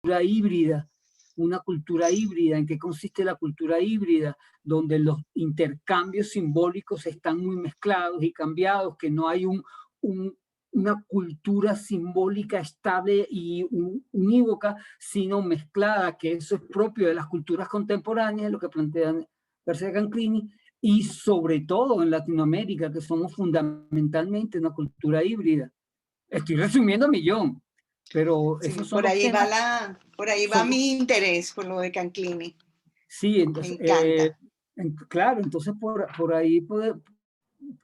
híbrida, una cultura híbrida. ¿En qué consiste la cultura híbrida? Donde los intercambios simbólicos están muy mezclados y cambiados, que no hay una cultura simbólica estable y unívoca, sino mezclada, que eso es propio de las culturas contemporáneas, lo que plantean García Canclini, y sobre todo en Latinoamérica, que somos fundamentalmente una cultura híbrida. Estoy resumiendo a millón, pero Sí, esos son por los ahí temas. por ahí va mi interés por lo de Canclini. Sí, Me entonces, encanta. claro, entonces por ahí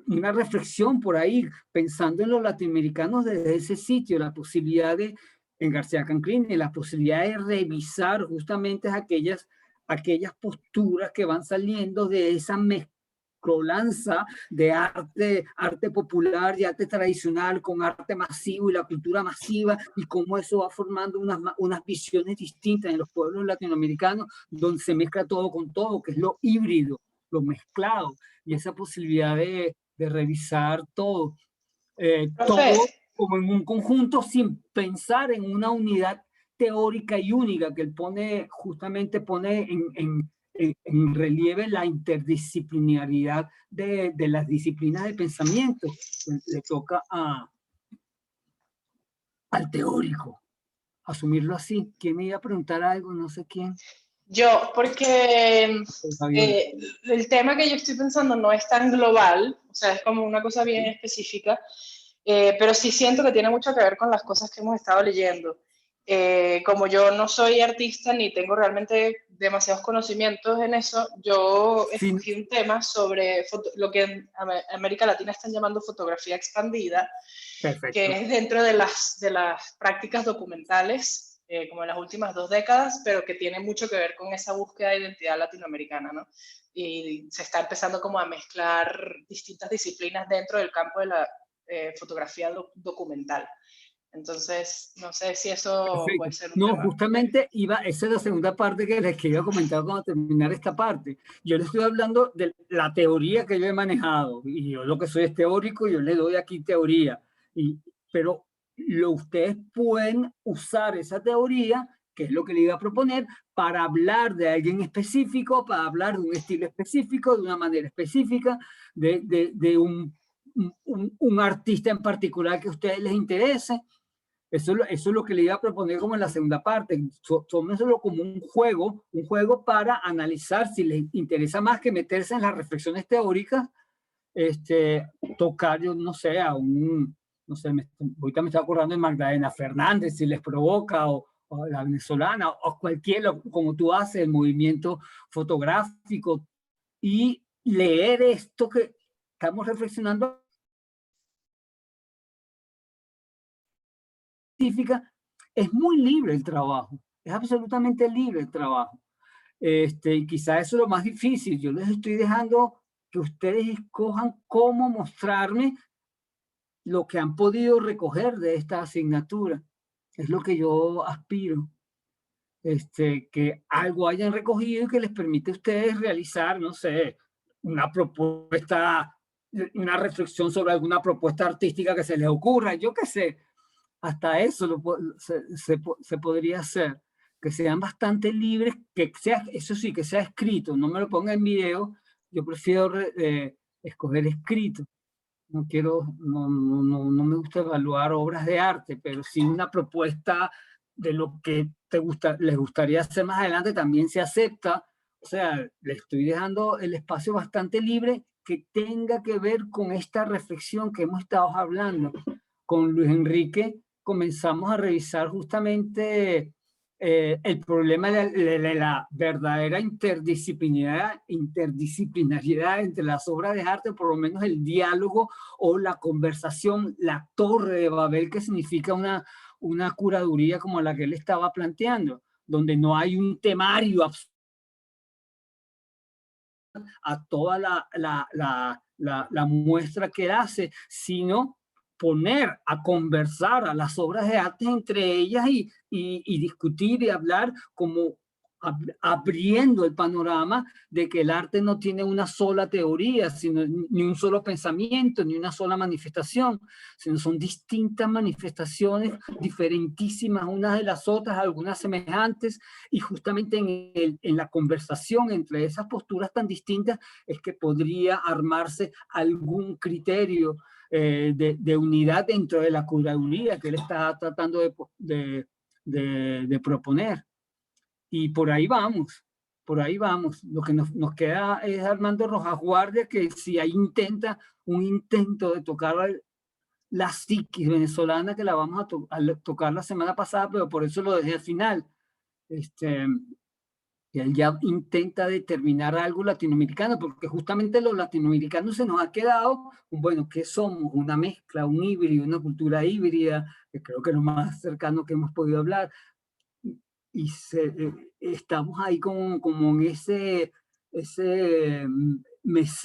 una reflexión por ahí, pensando en los latinoamericanos desde ese sitio, la posibilidad de, en García Canclini, la posibilidad de revisar justamente aquellas posturas que van saliendo de esa mezcolanza de arte popular y arte tradicional con arte masivo y la cultura masiva, y cómo eso va formando unas visiones distintas en los pueblos latinoamericanos, donde se mezcla todo con todo, que es lo híbrido, lo mezclado, y esa posibilidad de revisar todo, Profe, todo como en un conjunto sin pensar en una unidad teórica y única, que él justamente pone en relieve la interdisciplinaridad de las disciplinas de pensamiento. Le toca al teórico asumirlo así. ¿Quién me iba a preguntar algo? No sé quién. yo, porque Fabiola. el tema que yo estoy pensando no es tan global, o sea, es como una cosa bien específica, pero sí siento que tiene mucho que ver con las cosas que hemos estado leyendo. Como yo no soy artista ni tengo realmente demasiados conocimientos en eso, yo Sí, escogí un tema sobre lo que en América Latina están llamando fotografía expandida, que perfecto. es dentro de las prácticas documentales, como en las últimas 2 décadas, pero que tiene mucho que ver con esa búsqueda de identidad latinoamericana, ¿no? Y se está empezando como a mezclar distintas disciplinas dentro del campo de la fotografía documental. Entonces, no sé si eso puede Perfecto. ser un No, tema. justamente esa es la segunda parte que les quería comentar cuando terminar esta parte. Yo les estoy hablando de la teoría que yo he manejado, y yo lo que soy es teórico, yo le doy aquí teoría, pero ustedes pueden usar esa teoría, que es lo que le iba a proponer, para hablar de alguien específico, para hablar de un estilo específico, de una manera específica, de un artista en particular que a ustedes les interese. Eso es lo que le iba a proponer como en la segunda parte. Tómenselo como un juego para analizar si les interesa más que meterse en las reflexiones teóricas, tocar, yo no sé, no sé, ahorita me está acordando de Magdalena Fernández, si les provoca, o la venezolana, o cualquiera, como tú haces, el movimiento fotográfico, y leer esto que estamos reflexionando científica. Es muy libre el trabajo, es absolutamente libre el trabajo. Y quizá eso es lo más difícil. Yo les estoy dejando que ustedes escojan cómo mostrarme lo que han podido recoger de esta asignatura. Es lo que yo aspiro. Que algo hayan recogido y que les permite a ustedes realizar, no sé, una propuesta, una reflexión sobre alguna propuesta artística que se les ocurra, yo qué sé. Hasta eso se podría hacer, que sean bastante libres, que sea, eso sí, que sea escrito, no me lo ponga en video, yo prefiero escoger escrito. No quiero, no me gusta evaluar obras de arte, pero sí una propuesta de lo que les gustaría hacer más adelante también se acepta. O sea, le estoy dejando el espacio bastante libre que tenga que ver con esta reflexión que hemos estado hablando. Con Luis Enrique comenzamos a revisar justamente el problema de la verdadera interdisciplinariedad entre las obras de arte, por lo menos el diálogo o la conversación, la torre de Babel, que significa una curaduría como la que él estaba planteando, donde no hay un temario a toda la muestra que él hace, sino poner a conversar a las obras de arte entre ellas y discutir y hablar como abriendo el panorama de que el arte no tiene una sola teoría, sino, ni un solo pensamiento, ni una sola manifestación, sino son distintas manifestaciones, diferentísimas unas de las otras, algunas semejantes, y justamente en la conversación entre esas posturas tan distintas es que podría armarse algún criterio de unidad dentro de la curaduría que él está tratando de proponer. Y por ahí vamos, por ahí vamos. Lo que nos queda es Armando Rojas Guardia, que si ahí intenta un intento de tocar la psiquis venezolana, que la vamos a tocar la semana pasada, pero por eso lo dejé al final. Y él ya intenta determinar algo latinoamericano, porque justamente los latinoamericanos se nos ha quedado, bueno, ¿qué somos? Una mezcla, un híbrido, una cultura híbrida, que creo que es lo más cercano que hemos podido hablar. Y estamos ahí como en ese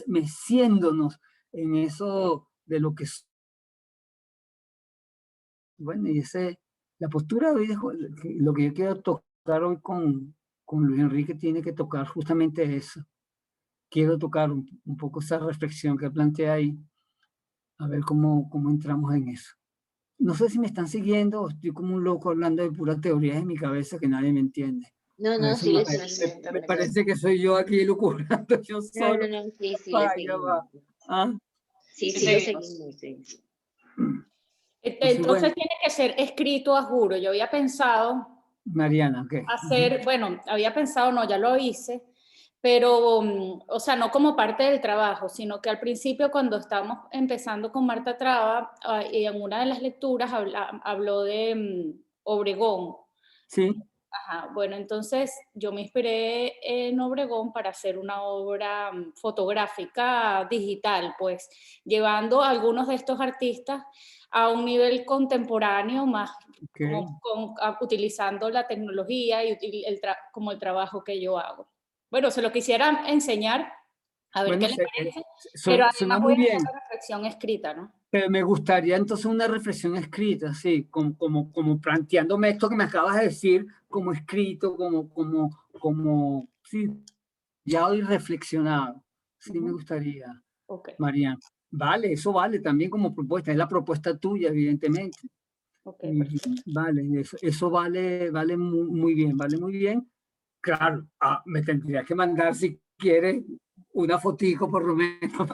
meciéndonos en eso de lo que es. Bueno, y la postura de hoy, lo que yo quiero tocar hoy con Luis Enrique tiene que tocar justamente eso. Quiero tocar un poco esa reflexión que plantea ahí, a ver cómo entramos en eso. No sé si me están siguiendo o estoy como un loco hablando de puras teorías en mi cabeza que nadie me entiende. No, sí, me parece que soy yo aquí lucubrando yo solo. No, sí, ¿Ah? Sí, lo seguimos, sí. Entonces tiene que ser escrito a juro. Yo había pensado Mariana, ¿qué? hacer, bueno, había pensado, no, ya lo hice, pero, o sea, no como parte del trabajo, sino que al principio cuando estábamos empezando con Marta Traba, en una de las lecturas habló de Obregón. Sí. Ajá, bueno, entonces yo me inspiré en Obregón para hacer una obra fotográfica digital, pues llevando a algunos de estos artistas a un nivel contemporáneo más, utilizando la tecnología y como el trabajo que yo hago. Bueno, se lo quisiera enseñar, a ver qué les parece, pero además voy a hacer una reflexión escrita, ¿no? Pero me gustaría entonces una reflexión escrita, sí, como planteándome esto que me acabas de decir, como escrito, sí, ya hoy reflexionado. Sí, me gustaría, Mariana. Vale, eso vale también como propuesta, es la propuesta tuya, evidentemente. Vale, eso vale muy bien, vale muy bien. Claro, me tendría que mandar si quieres una fotico por lo menos.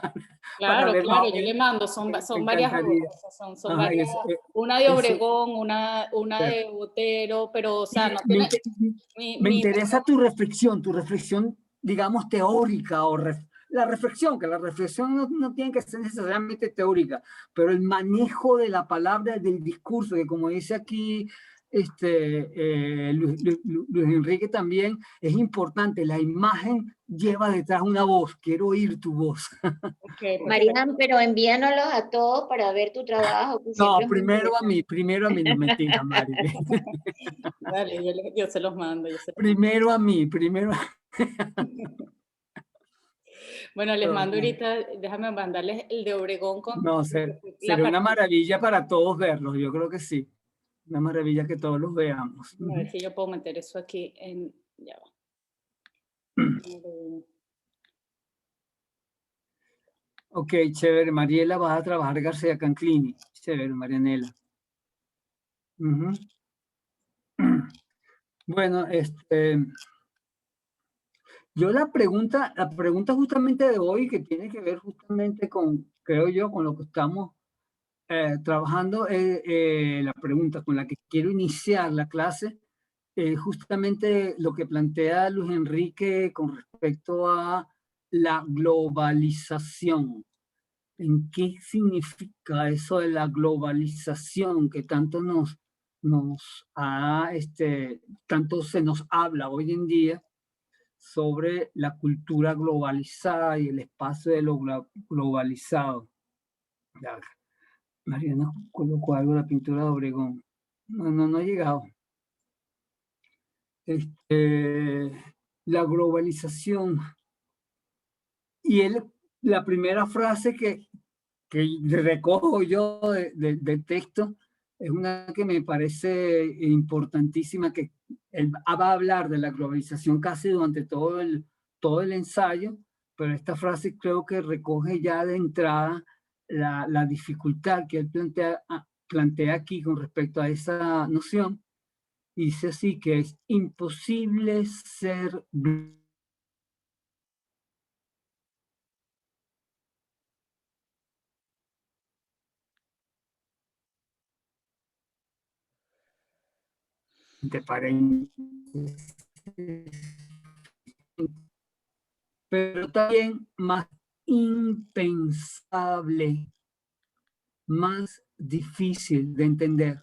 Claro, yo le mando, son varias obras, son varias, una de Obregón, una de Botero, pero o sea, no tiene... Me interesa tu reflexión, digamos, teórica, o la reflexión no tiene que ser necesariamente teórica, pero el manejo de la palabra, del discurso, que como dice aquí Luis Enrique también, es importante. La imagen lleva detrás una voz. Quiero oír tu voz. Mariana, pero envíanoslos a todos para ver tu trabajo. No, primero a mí, no, mentira, Mari. Dale, yo se los mando. Primero a mí. Bueno, les mando ahorita, déjame mandarles el de Obregón. No, será una maravilla para todos verlos, yo creo que sí. Una maravilla que todos los veamos. A ver si yo puedo meter eso aquí en... Ya va. Ok, chévere. Mariela, vas a trabajar García Canclini. Chévere, Marianela. Bueno, yo la pregunta justamente de hoy, que tiene que ver justamente con, creo yo, con lo que estamos trabajando, la pregunta con la que quiero iniciar la clase, justamente lo que plantea Luis Enrique con respecto a la globalización. ¿En qué significa eso de la globalización que tanto tanto se nos habla hoy en día sobre la cultura globalizada y el espacio de lo globalizado? Mariana colocó algo de la pintura de Obregón. No ha llegado. La globalización. Y la primera frase que recojo yo del texto es una que me parece importantísima, que él va a hablar de la globalización casi durante todo el ensayo, pero esta frase creo que recoge ya de entrada la dificultad que él plantea aquí con respecto a esa noción. Y dice así, que es imposible ser de paréntesis, pero también más impensable, más difícil de entender.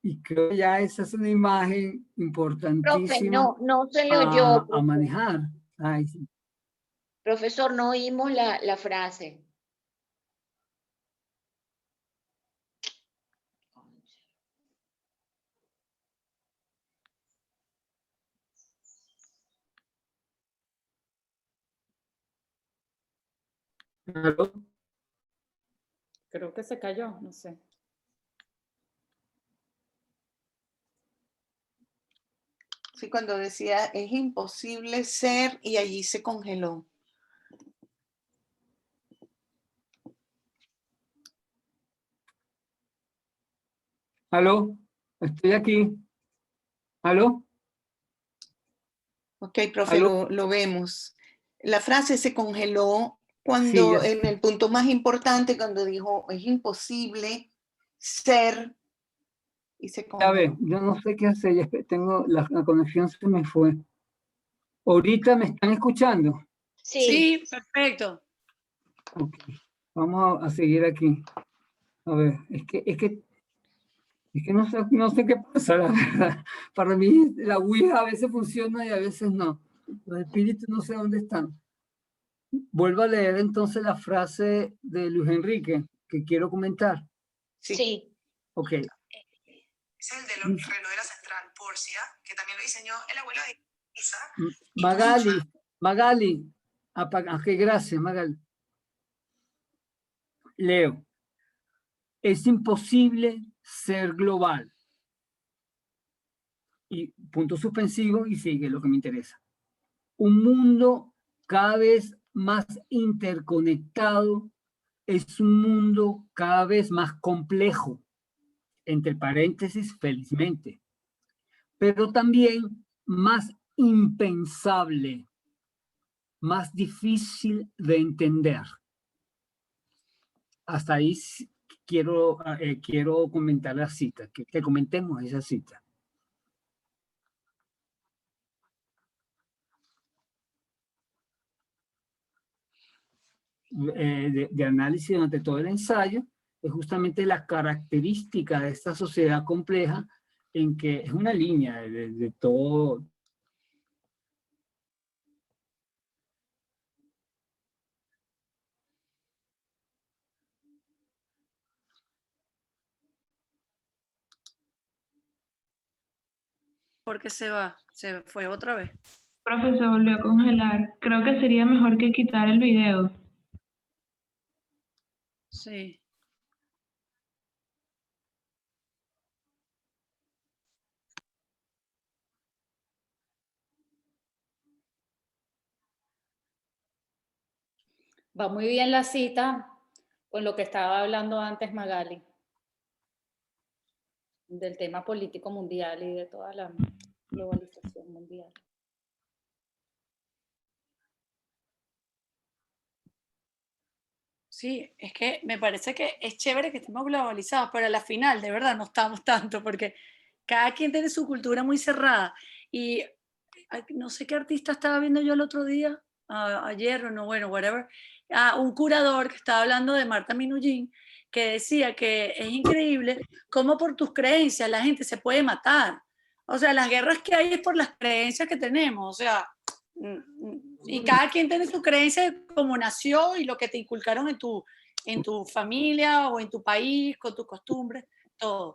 Y creo que ya esa es una imagen Profe, importantísima no se le oyó. a manejar. Ay, sí. Profesor, no oímos la frase. ¿Aló? Creo que se cayó, no sé. Sí, cuando decía, es imposible ser, y allí se congeló. ¿Aló? Estoy aquí. ¿Aló? Ok, profe, ¿Aló? lo vemos. La frase se congeló Sí, cuando, ya en el punto más importante, cuando dijo, es imposible ser, y se ve, congeló. yo no sé qué hacer, ya tengo la conexión se me fue. ¿Ahorita me están escuchando? Sí. Sí, perfecto. Ok, vamos a seguir aquí. A ver, es que no sé qué pasa, la verdad. Para mí la Ouija a veces funciona y a veces no. Los espíritus no sé dónde están. Vuelvo a leer entonces la frase de Luis Enrique que quiero comentar. Sí. Sí. Ok. Es el del reloj de la central, Porcia, que también lo diseñó el abuelo de Isa. Magali, ok, gracias, Magali. Leo, es imposible ser global. Y punto suspensivo y sigue lo que me interesa. Un mundo cada vez más interconectado es un mundo cada vez más complejo, entre paréntesis, felizmente, pero también más impensable, más difícil de entender. Hasta ahí quiero comentar la cita, que comentemos esa cita. De análisis durante todo el ensayo, es justamente la característica de esta sociedad compleja en que es una línea de todo. ¿Por qué se va? Se fue otra vez. Profe, se volvió a congelar. Creo que sería mejor que quitar el video. Sí. Va muy bien la cita con lo que estaba hablando antes Magali, del tema político mundial y de toda la globalización mundial. Sí, es que me parece que es chévere que estemos globalizados, pero a la final, de verdad, no estamos tanto, porque cada quien tiene su cultura muy cerrada. Y no sé qué artista estaba viendo yo el otro día, ayer o no, bueno, whatever, un curador que estaba hablando de Marta Minujín, que decía que es increíble cómo por tus creencias la gente se puede matar. O sea, las guerras que hay es por las creencias que tenemos, o sea, y cada quien tiene su creencia de cómo nació y lo que te inculcaron en tu familia o en tu país, con tus costumbres, todo.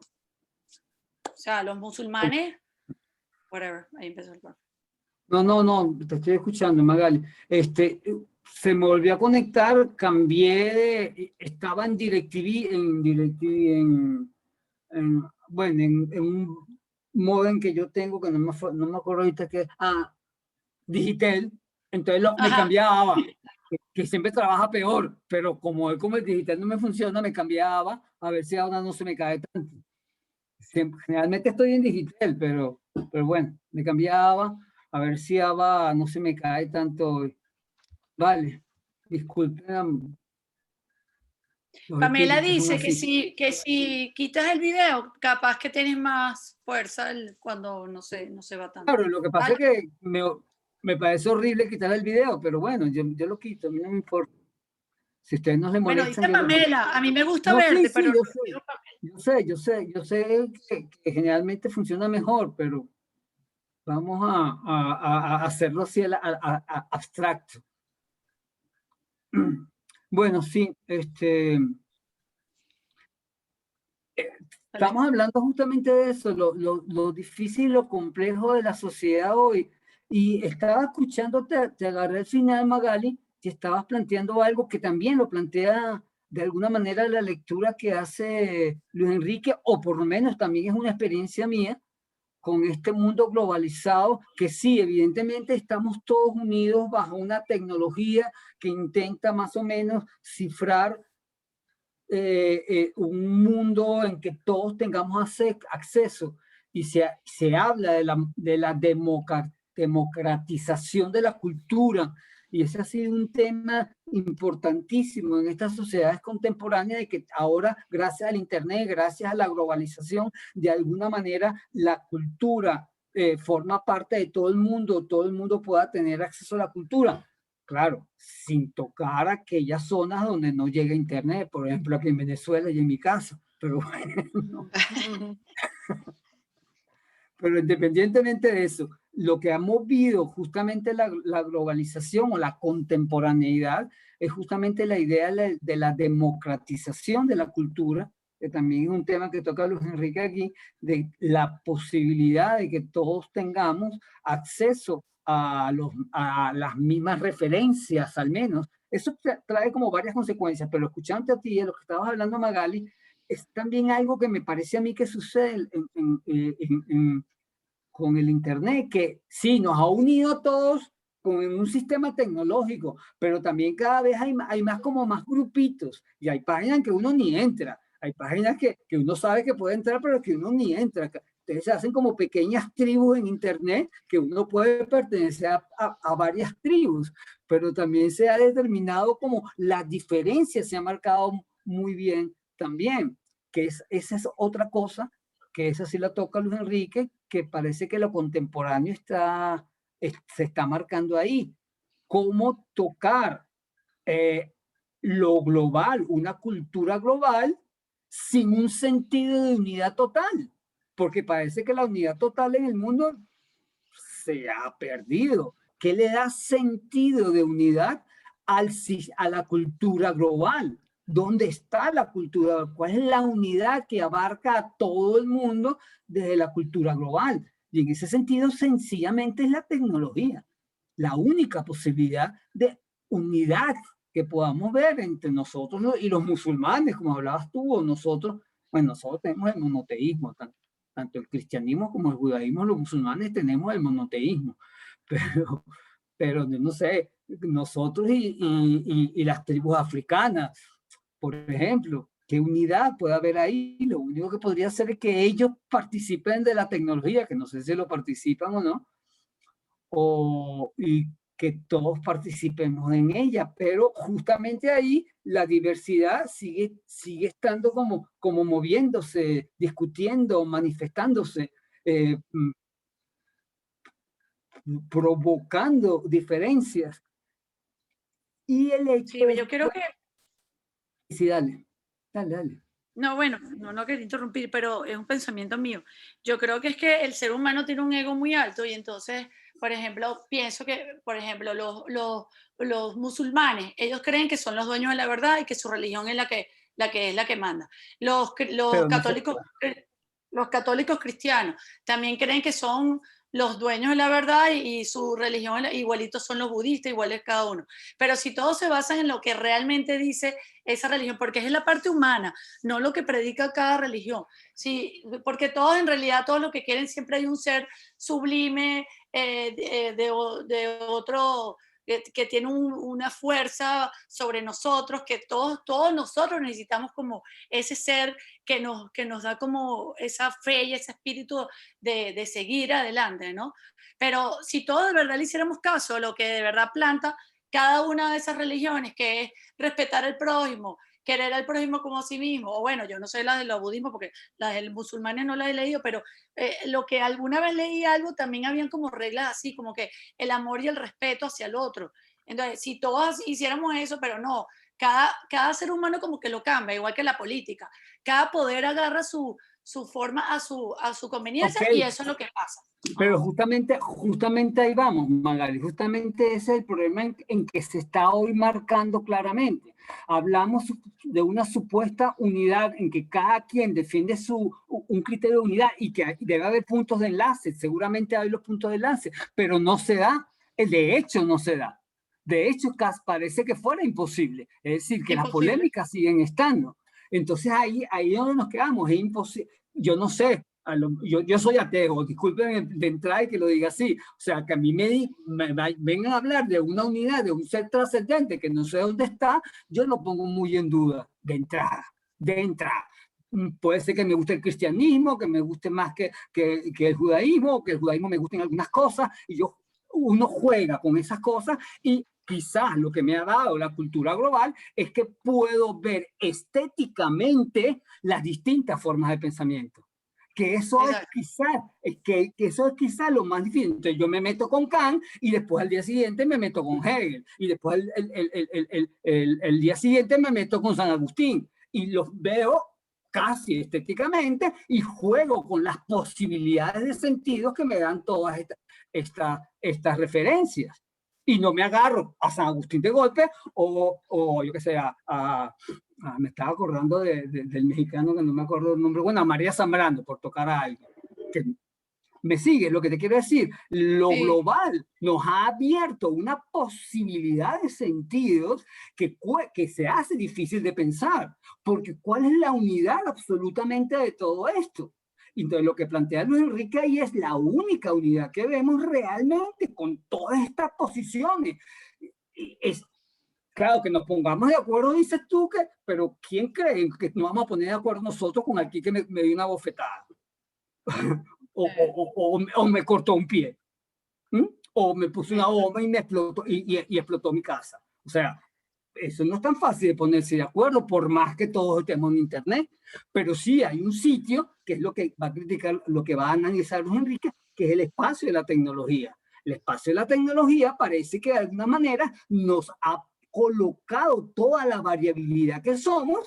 O sea, los musulmanes, whatever, ahí empezó el problema. No, te estoy escuchando, Magali. Se me volvió a conectar, estaba en DirecTV, bueno, en un modem que yo tengo, que no me acuerdo ahorita qué, Digitel, entonces me Ajá. cambiaba, que siempre trabaja peor, pero como el Digitel no me funciona, me cambiaba a ver si ahora no se me cae tanto. Generalmente estoy en Digitel, pero bueno, me cambiaba a ver si ABA no se me cae tanto. Vale, disculpen. Los Pamela espíritus son dice así. que si quitas el video, capaz que tienes más fuerza cuando no se va tanto. Claro, lo que pasa es que me parece horrible quitar el video, pero bueno, yo lo quito, a mí no me importa. Si a ustedes no les Bueno, molestan, dice yo lo quito. Pamela, a mí me gusta No, sí, verte, sí, pero yo lo sé. dijo Pamela. Yo sé que generalmente funciona mejor, pero vamos a hacerlo así abstracto. Bueno, sí, estamos hablando justamente de eso, lo difícil y lo complejo de la sociedad hoy. Y estaba escuchándote, te agarré al final, Magali, y estabas planteando algo que también lo plantea de alguna manera la lectura que hace Luis Enrique, o por lo menos también es una experiencia mía, con este mundo globalizado, que sí, evidentemente estamos todos unidos bajo una tecnología que intenta más o menos cifrar un mundo en que todos tengamos acceso, y se habla de la democratización de la cultura, y ese ha sido un tema importantísimo en estas sociedades contemporáneas, de que ahora, gracias al Internet, gracias a la globalización, de alguna manera la cultura forma parte de todo el mundo pueda tener acceso a la cultura. Claro, sin tocar aquellas zonas donde no llega internet, por ejemplo, aquí en Venezuela y en mi casa. Pero bueno, pero independientemente de eso, lo que ha movido justamente la globalización o la contemporaneidad es justamente la idea de la democratización de la cultura, que también es un tema que toca Luis Enrique aquí, de la posibilidad de que todos tengamos acceso a las mismas referencias, al menos. Eso trae como varias consecuencias, pero escuchándote a ti, de lo que estabas hablando, Magali, es también algo que me parece a mí que sucede con el Internet, que sí, nos ha unido a todos con un sistema tecnológico, pero también cada vez hay más como más grupitos, y hay páginas que uno ni entra, hay páginas que uno sabe que puede entrar, pero que uno ni entra. Entonces se hacen como pequeñas tribus en Internet, que uno puede pertenecer a varias tribus, pero también se ha determinado como la diferencia, se ha marcado muy bien también, que esa es otra cosa, que esa sí la toca Luis Enrique, que parece que lo contemporáneo se está marcando ahí. Cómo tocar lo global, una cultura global, sin un sentido de unidad total, porque parece que la unidad total en el mundo se ha perdido. ¿Qué le da sentido de unidad a la cultura global? ¿Dónde está la cultura? ¿Cuál es la unidad que abarca a todo el mundo desde la cultura global? Y en ese sentido, sencillamente es la tecnología, la única posibilidad de unidad que podamos ver entre nosotros y los musulmanes, como hablabas tú, o nosotros. Bueno, nosotros tenemos el monoteísmo, tanto el cristianismo como el judaísmo, los musulmanes tenemos el monoteísmo, pero no sé, nosotros y las tribus africanas, por ejemplo, ¿qué unidad puede haber ahí? Lo único que podría ser es que ellos participen de la tecnología, que no sé si lo participan o no, y que todos participemos en ella, pero justamente ahí la diversidad sigue estando como moviéndose, discutiendo, manifestándose, provocando diferencias. Y el hecho Sí, yo creo que... Sí, dale. No, bueno, no quería interrumpir, pero es un pensamiento mío. Yo creo que es que el ser humano tiene un ego muy alto y entonces, por ejemplo, pienso que, por ejemplo, los musulmanes, ellos creen que son los dueños de la verdad y que su religión es la que manda. Los católicos cristianos también creen que son los dueños de la verdad y su religión igualitos son los budistas, iguales cada uno. Pero si todos se basan en lo que realmente dice esa religión, porque es la parte humana, no lo que predica cada religión. Sí, porque todos en realidad, todos lo que quieren, siempre hay un ser sublime de otro, que tiene una fuerza sobre nosotros, que todos nosotros necesitamos como ese ser que nos da como esa fe y ese espíritu de seguir adelante, ¿no? Pero si todos de verdad le hiciéramos caso a lo que de verdad planta cada una de esas religiones, que es respetar al prójimo, querer al prójimo como a sí mismo, o bueno, yo no sé las de los budismos porque las del musulmanes no las he leído, pero lo que alguna vez leí algo, también habían como reglas así, como que el amor y el respeto hacia el otro. Entonces, si todos hiciéramos eso, pero no, cada ser humano como que lo cambia, igual que la política. Cada poder agarra su forma a su conveniencia, Okay. y eso es lo que pasa. Pero justamente ahí vamos, Magali, justamente ese es el problema en que se está hoy marcando claramente. Hablamos de una supuesta unidad en que cada quien defiende un criterio de unidad y que debe haber puntos de enlace, seguramente hay los puntos de enlace, pero no se da, de hecho no se da. De hecho, parece que fuera imposible, es decir, que las polémicas siguen estando. Entonces ahí es donde nos quedamos, es imposible. Yo no sé, yo soy ateo, disculpen de entrada y que lo diga así, o sea, que a mí me vengan a hablar de una unidad, de un ser trascendente que no sé dónde está, yo lo pongo muy en duda, de entrada. Puede ser que me guste el cristianismo, que me guste más que el judaísmo, que el judaísmo me gusten algunas cosas, y uno juega con esas cosas, y quizás lo que me ha dado la cultura global es que puedo ver estéticamente las distintas formas de pensamiento. Que eso es quizás lo más difícil. Entonces yo me meto con Kant y después al día siguiente me meto con Hegel y después el día siguiente me meto con San Agustín y los veo casi estéticamente y juego con las posibilidades de sentidos que me dan todas estas referencias. Y no me agarro a San Agustín de golpe o yo qué sé, me estaba acordando del mexicano que no me acuerdo el nombre, bueno, a María Zambrano, por tocar a alguien. Que me sigue, lo que te quiero decir, lo global nos ha abierto una posibilidad de sentidos que se hace difícil de pensar, porque ¿cuál es la unidad absolutamente de todo esto? Entonces lo que plantea Luis Enrique ahí es la única unidad que vemos realmente con todas estas posiciones. Claro, que nos pongamos de acuerdo, dices tú, pero ¿quién cree que nos vamos a poner de acuerdo nosotros con aquí que me dio una bofetada? o me cortó un pie. O me puso una bomba y me explotó, y explotó mi casa. O sea, eso no es tan fácil de ponerse de acuerdo, por más que todos estemos en Internet. Pero sí hay un sitio, que es lo que va a criticar, lo que va a analizar Luis Enrique, que es el espacio de la tecnología. El espacio de la tecnología parece que de alguna manera nos ha colocado toda la variabilidad que somos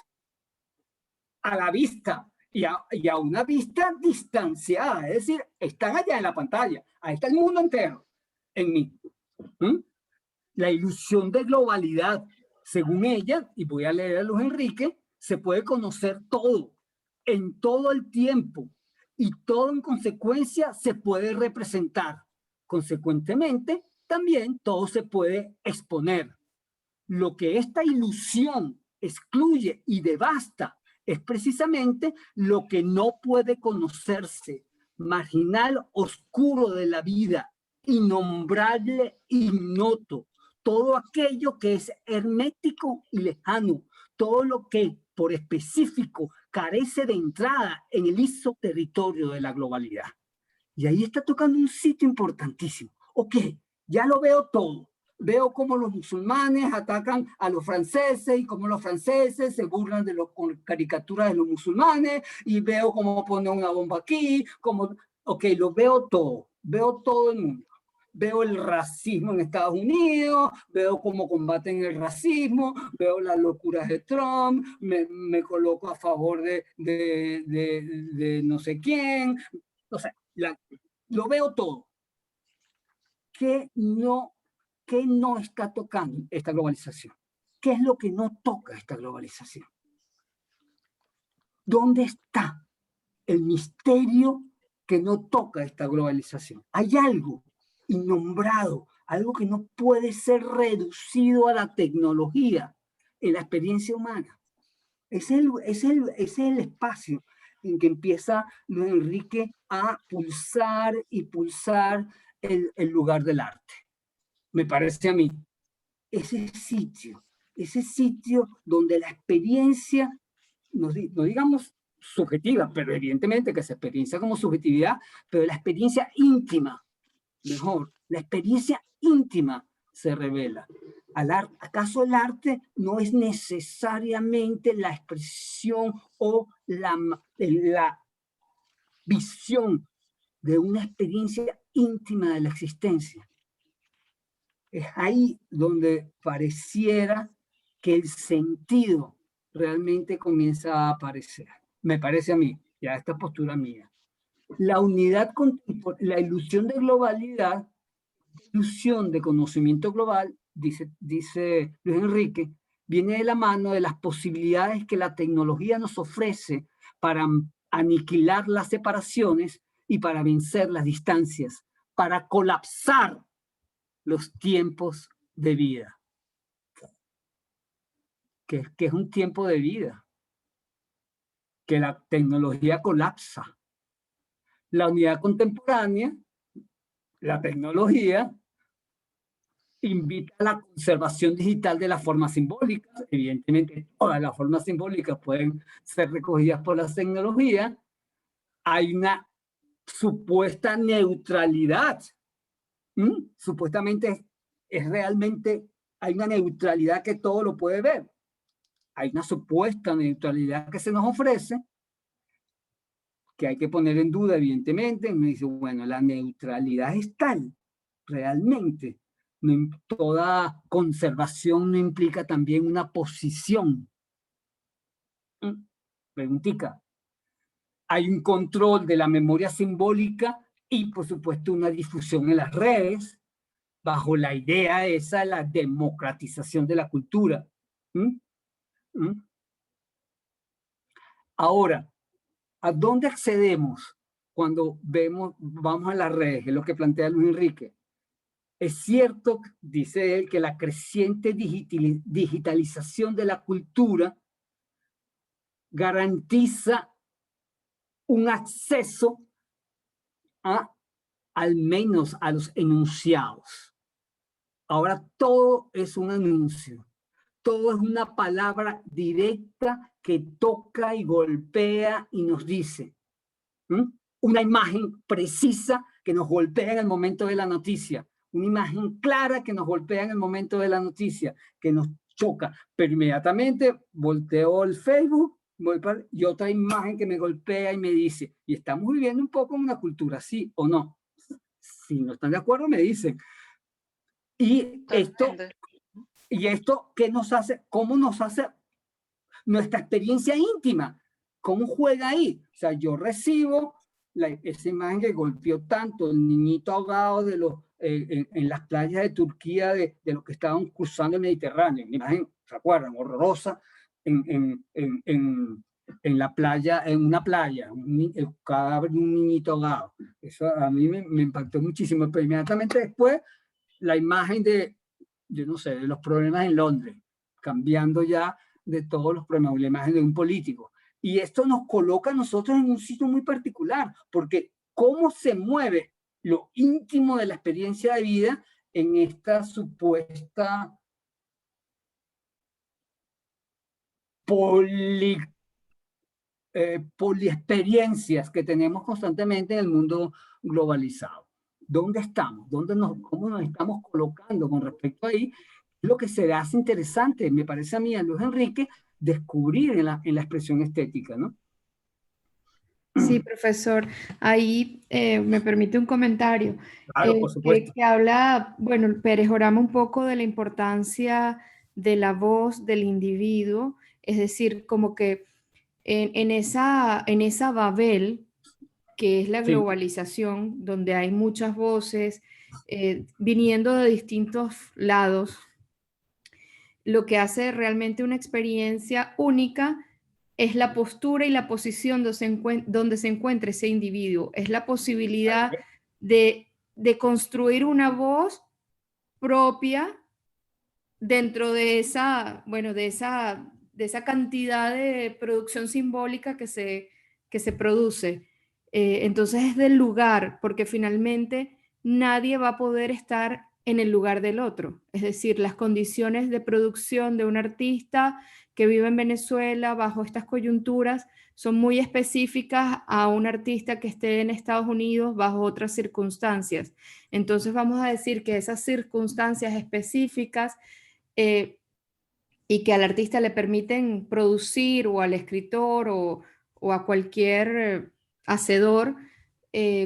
a la vista y a una vista distanciada, es decir, están allá en la pantalla, ahí está el mundo entero en mí. La ilusión de globalidad, según ella, y voy a leer a Luis Enrique, se puede conocer todo, en todo el tiempo, y todo en consecuencia se puede representar. Consecuentemente, también todo se puede exponer. Lo que esta ilusión excluye y devasta es precisamente lo que no puede conocerse, marginal, oscuro de la vida, innombrable, ignoto, todo aquello que es hermético y lejano, todo lo que por específico carece de entrada en el liso territorio de la globalidad. Y ahí está tocando un sitio importantísimo. Ok, ya lo veo todo. Veo cómo los musulmanes atacan a los franceses y cómo los franceses se burlan de las caricaturas de los musulmanes y veo cómo ponen una bomba aquí, ok, lo veo todo el mundo. Veo el racismo en Estados Unidos, veo cómo combaten el racismo, veo las locuras de Trump, me coloco a favor de no sé quién, o sea, lo veo todo. ¿Qué no está tocando esta globalización? ¿Qué es lo que no toca esta globalización? ¿Dónde está el misterio que no toca esta globalización. Hay algo innombrado, algo que no puede ser reducido a la tecnología en la experiencia humana. Es el espacio en que empieza Luis Enrique a pulsar y pulsar el lugar del arte. Me parece a mí, ese sitio donde la experiencia, no digamos subjetiva, pero evidentemente que se experiencia como subjetividad, pero la experiencia íntima, mejor, la experiencia íntima se revela. ¿Acaso el arte no es necesariamente la expresión o la visión de una experiencia íntima de la existencia? Es ahí donde pareciera que el sentido realmente comienza a aparecer. Me parece a mí, ya esta postura mía. La la ilusión de globalidad, ilusión de conocimiento global, dice Luis Enrique, viene de la mano de las posibilidades que la tecnología nos ofrece para aniquilar las separaciones y para vencer las distancias, para colapsar los tiempos de vida. ¿Qué es un tiempo de vida? Que la tecnología colapsa. La unidad contemporánea, la tecnología, invita a la conservación digital de las formas simbólicas. Evidentemente, todas las formas simbólicas pueden ser recogidas por las tecnologías. Hay una supuesta neutralidad. Supuestamente es realmente, hay una neutralidad que todo lo puede ver. Hay una supuesta neutralidad que se nos ofrece, que hay que poner en duda, evidentemente. Y me dice, bueno, la neutralidad es tal, realmente. Toda conservación no implica también una posición. Preguntica. Hay un control de la memoria simbólica y, por supuesto, una difusión en las redes, bajo la idea esa de la democratización de la cultura. Ahora, ¿a dónde accedemos cuando vamos a las redes? Es lo que plantea Luis Enrique. Es cierto, dice él, que la creciente digitalización de la cultura garantiza un acceso al menos a los enunciados. Ahora todo es un anuncio, todo es una palabra directa que toca y golpea y nos dice. Una imagen precisa que nos golpea en el momento de la noticia, una imagen clara que nos golpea en el momento de la noticia, que nos choca, pero inmediatamente volteo el Facebook y otra imagen que me golpea y me dice, y estamos viviendo un poco en una cultura, ¿sí o no? Si no están de acuerdo, me dicen. Y esto, ¿qué nos hace? ¿Cómo nos hace nuestra experiencia íntima? ¿Cómo juega ahí? O sea, yo recibo esa imagen que golpeó tanto el niñito ahogado en las playas de Turquía de los que estaban cruzando el Mediterráneo. Una imagen, ¿se acuerdan? Horrorosa en la playa, en una playa, el cadáver de un niñito ahogado. Eso a mí me impactó muchísimo, pero inmediatamente después la imagen yo no sé, de los problemas en Londres, cambiando ya de todos los problemas, la imagen de un político. Y esto nos coloca a nosotros en un sitio muy particular, porque cómo se mueve lo íntimo de la experiencia de vida en esta supuesta poliexperiencias que tenemos constantemente en el mundo globalizado. ¿Dónde estamos? ¿Cómo nos estamos colocando con respecto a ahí? Lo que se hace interesante, me parece a mí, a Luis Enrique, descubrir en la expresión estética, ¿no? Sí, profesor. Ahí me permite un comentario. Claro, por supuesto. Que habla, bueno, Pérez Orama un poco de la importancia de la voz del individuo, es decir, como que en esa Babel, que es la globalización, donde hay muchas voces viniendo de distintos lados, lo que hace realmente una experiencia única es la postura y la posición donde se encuentra ese individuo. Es la posibilidad de construir una voz propia dentro de esa, bueno, de esa cantidad de producción simbólica que se produce. Entonces es del lugar, porque finalmente nadie va a poder estar en el lugar del otro. Es decir, las condiciones de producción de un artista que vive en Venezuela bajo estas coyunturas son muy específicas a un artista que esté en Estados Unidos bajo otras circunstancias. Entonces vamos a decir que esas circunstancias específicas y que al artista le permiten producir, o al escritor o a cualquier hacedor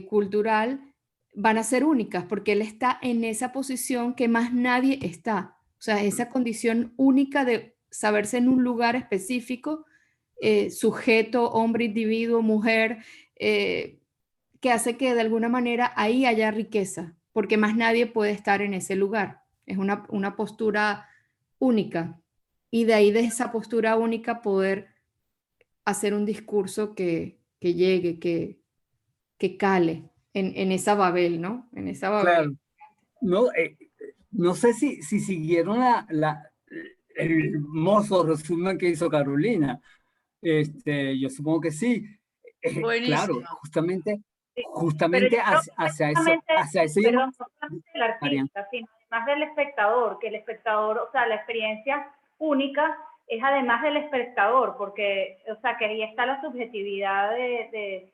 cultural, van a ser únicas porque él está en esa posición que más nadie está. O sea, esa condición única de saberse en un lugar específico, sujeto, hombre, individuo, mujer, que hace que de alguna manera ahí haya riqueza, porque más nadie puede estar en ese lugar. Es una postura única. Y de ahí, de esa postura única, poder hacer un discurso que llegue, que cale en esa Babel, ¿no? En esa Babel. Claro. No, no sé si siguieron el hermoso resumen que hizo Carolina. Yo supongo que sí. Claro, Buenísimo. justamente Pero yo creo hacia eso. Pero no solamente del artista, sino además del espectador, que el espectador, o sea, la experiencia única es además del espectador, porque, o sea, que ahí está la subjetividad de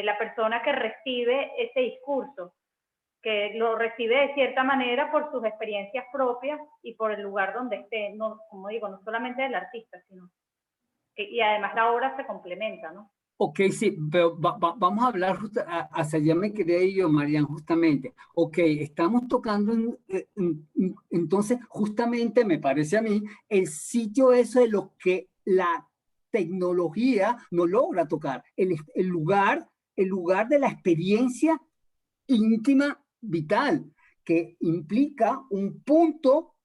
la persona que recibe ese discurso, que lo recibe de cierta manera por sus experiencias propias y por el lugar donde esté, no, como digo, no solamente del artista, sino y además la obra se complementa, ¿no? Ok, sí, pero vamos a hablar hacia allá me quedé yo, Marian, justamente. Ok, estamos tocando, entonces, justamente me parece a mí, el sitio eso de lo que la tecnología no logra tocar, el lugar de la experiencia íntima vital, que implica un punto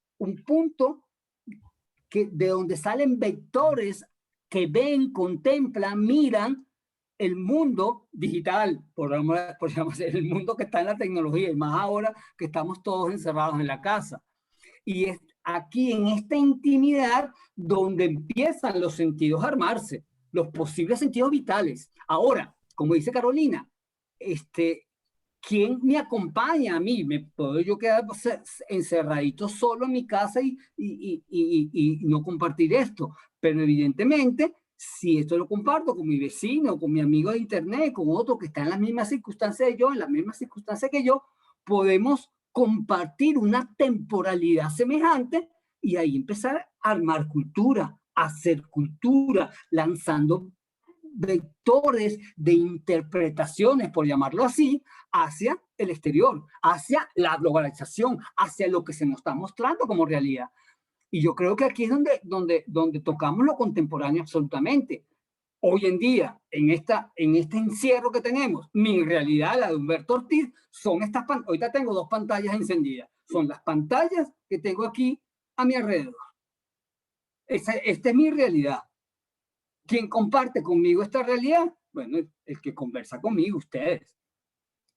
que, de donde salen vectores que ven, contemplan, miran el mundo digital, por llamarse, el mundo que está en la tecnología, y más ahora que estamos todos encerrados en la casa. Y es aquí, en esta intimidad, donde empiezan los sentidos a armarse, los posibles sentidos vitales. Ahora, como dice Carolina, ¿quién me acompaña a mí? ¿Me puedo yo quedar encerradito solo en mi casa y no compartir esto? Pero evidentemente, si esto lo comparto con mi vecino, con mi amigo de internet, con otro que está en las mismas circunstancias que yo, en las mismas circunstancias que yo, podemos compartir una temporalidad semejante y ahí empezar a armar cultura, a hacer cultura, lanzando vectores de interpretaciones, por llamarlo así, hacia el exterior, hacia la globalización, hacia lo que se nos está mostrando como realidad. Y yo creo que aquí es donde tocamos lo contemporáneo absolutamente. Hoy en día, en este encierro que tenemos, mi realidad, la de Humberto Ortiz, son estas pantallas. Ahorita tengo 2 pantallas encendidas. Son las pantallas que tengo aquí a mi alrededor. Esta es mi realidad. ¿Quién comparte conmigo esta realidad? Bueno, el que conversa conmigo, ustedes.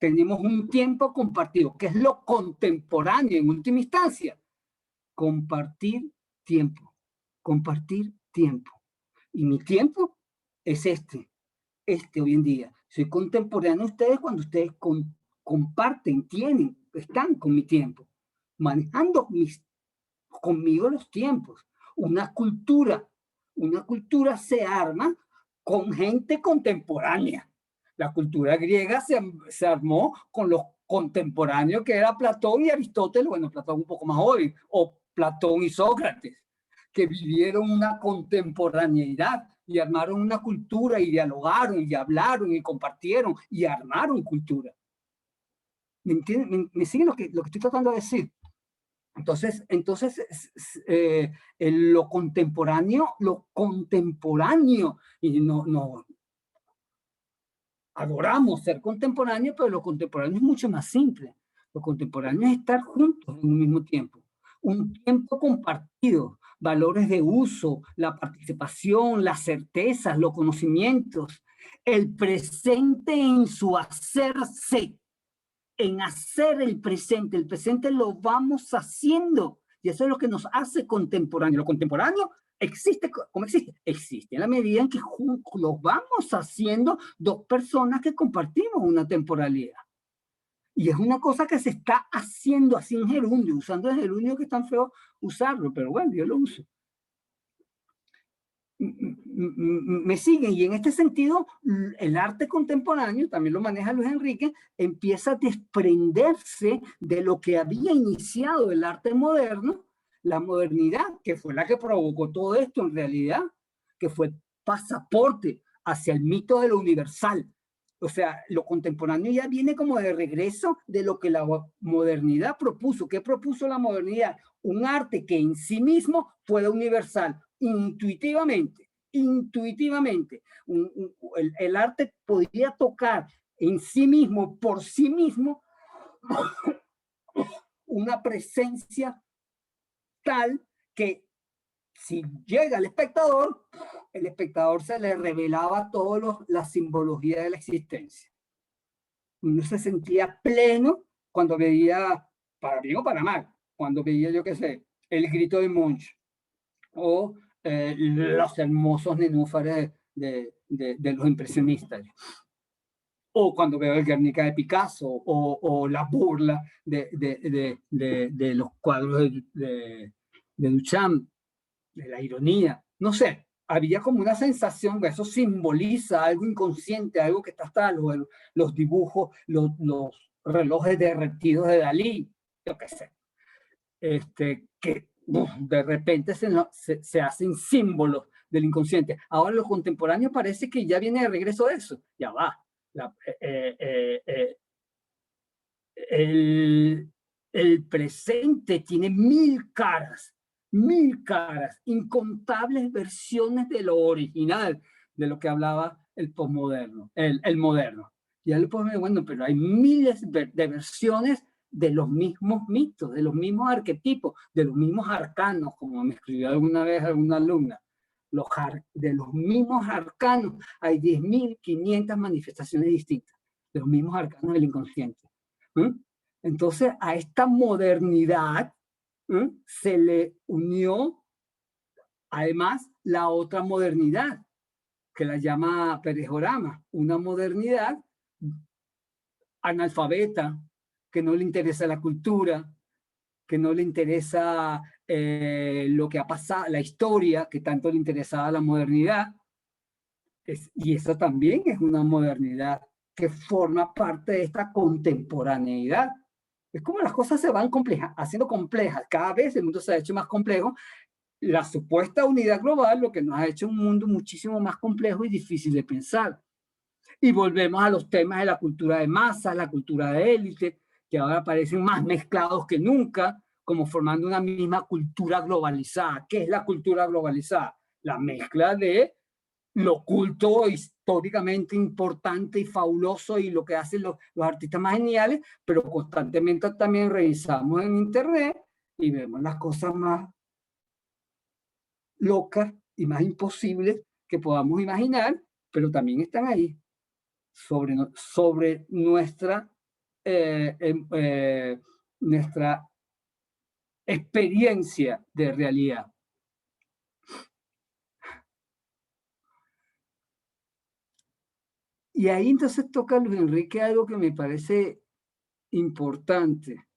Tenemos un tiempo compartido, que es lo contemporáneo en última instancia. Compartir tiempo. Y mi tiempo es este hoy en día. Soy contemporáneo a ustedes cuando ustedes comparten, están con mi tiempo, manejando conmigo los tiempos. Una cultura se arma con gente contemporánea. La cultura griega se armó con los contemporáneos que era Platón y Aristóteles, bueno, Platón un poco más joven, o Platón y Sócrates, que vivieron una contemporaneidad y armaron una cultura y dialogaron y hablaron y compartieron y armaron cultura. ¿Me entienden? ¿Me siguen lo que estoy tratando de decir? Entonces lo contemporáneo, y no adoramos ser contemporáneos, pero lo contemporáneo es mucho más simple. Lo contemporáneo es estar juntos en un mismo tiempo, un tiempo compartido, valores de uso, la participación, las certezas, los conocimientos, el presente en su hacerse, en hacer el presente lo vamos haciendo, y eso es lo que nos hace contemporáneo. Lo contemporáneo existe, ¿cómo existe? Existe en la medida en que lo vamos haciendo dos personas que compartimos una temporalidad. Y es una cosa que se está haciendo así en gerundio, usando el gerundio que es tan feo usarlo, pero bueno, yo lo uso. Me siguen, y en este sentido el arte contemporáneo, también lo maneja Luis Enrique, empieza a desprenderse de lo que había iniciado el arte moderno, la modernidad, que fue la que provocó todo esto en realidad, que fue pasaporte hacia el mito de lo universal. O sea, lo contemporáneo ya viene como de regreso de lo que la modernidad propuso. ¿Qué propuso la modernidad? Un arte que en sí mismo fuera universal, intuitivamente. El arte podía tocar en sí mismo, por sí mismo, una presencia tal que si llega el espectador se le revelaba toda la simbología de la existencia. Uno se sentía pleno cuando veía, para bien o para mal, cuando veía, yo qué sé, el grito de Munch, o los hermosos nenúfares de los impresionistas, o cuando veo el Guernica de Picasso, o la burla de los cuadros de Duchamp, de la ironía, no sé, había como una sensación que eso simboliza algo inconsciente, algo que está hasta los dibujos, los relojes derretidos de Dalí, yo qué sé, que de repente se hacen símbolos del inconsciente. Ahora lo contemporáneo parece que ya viene de regreso de eso, ya va. El presente tiene mil caras, incontables versiones de lo original, de lo que hablaba el posmoderno, el moderno. Y el posmoderno, bueno, pero hay miles de versiones de los mismos mitos, de los mismos arquetipos, de los mismos arcanos, como me escribió alguna vez alguna alumna. De los mismos arcanos hay 10.500 manifestaciones distintas, de los mismos arcanos del inconsciente. Entonces, a esta modernidad se le unió además la otra modernidad, que la llama Pérez Orama, una modernidad analfabeta, que no le interesa la cultura, que no le interesa lo que ha pasado, la historia, que tanto le interesaba a la modernidad. Y eso también es una modernidad que forma parte de esta contemporaneidad. Es como las cosas se van haciendo complejas. Cada vez el mundo se ha hecho más complejo. La supuesta unidad global lo que nos ha hecho un mundo muchísimo más complejo y difícil de pensar. Y volvemos a los temas de la cultura de masa, la cultura de élite, que ahora parecen más mezclados que nunca, como formando una misma cultura globalizada. ¿Qué es la cultura globalizada? La mezcla de lo oculto, históricamente importante y fabuloso, y lo que hacen los artistas más geniales, pero constantemente también revisamos en internet y vemos las cosas más locas y más imposibles que podamos imaginar, pero también están ahí, sobre nuestra experiencia de realidad. Y ahí entonces toca Luis Enrique algo que me parece importante,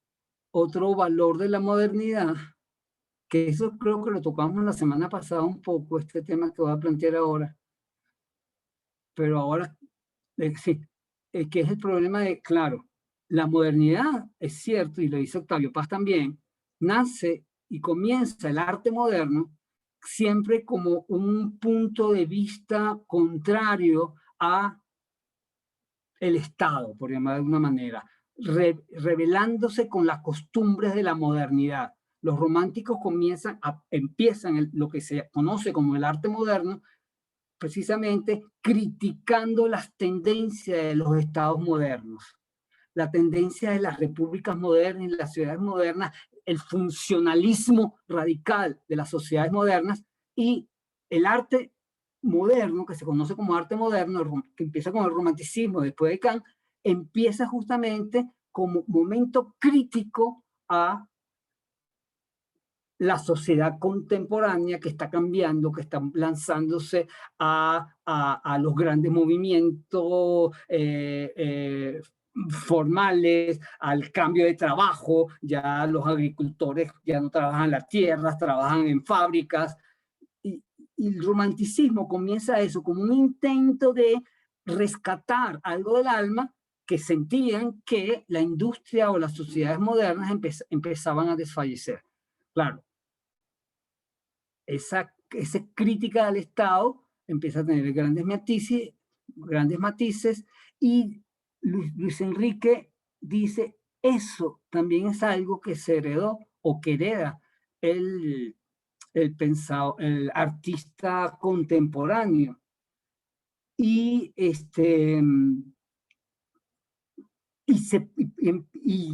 otro valor de la modernidad, que eso creo que lo tocamos la semana pasada un poco, este tema que voy a plantear ahora, pero ahora sí, que es el problema de, claro, la modernidad, es cierto, y lo dice Octavio Paz también, nace y comienza el arte moderno siempre como un punto de vista contrario a el Estado, por llamar de alguna manera, revelándose con las costumbres de la modernidad. Los románticos empiezan lo que se conoce como el arte moderno, precisamente criticando las tendencias de los estados modernos. la tendencia de las repúblicas modernas y las ciudades modernas, el funcionalismo radical de las sociedades modernas, y el arte moderno, que se conoce como arte moderno, que empieza con el romanticismo después de Kant, empieza justamente como momento crítico a la sociedad contemporánea que está cambiando, que está lanzándose a los grandes movimientos formales, al cambio de trabajo. Ya los agricultores ya no trabajan las tierras, trabajan en fábricas. Y el romanticismo comienza eso, como un intento de rescatar algo del alma que sentían que la industria o las sociedades modernas empezaban a desfallecer. Claro, esa crítica al Estado empieza a tener grandes matices, y Luis Enrique dice, eso también es algo que se heredó o que hereda el artista contemporáneo. Y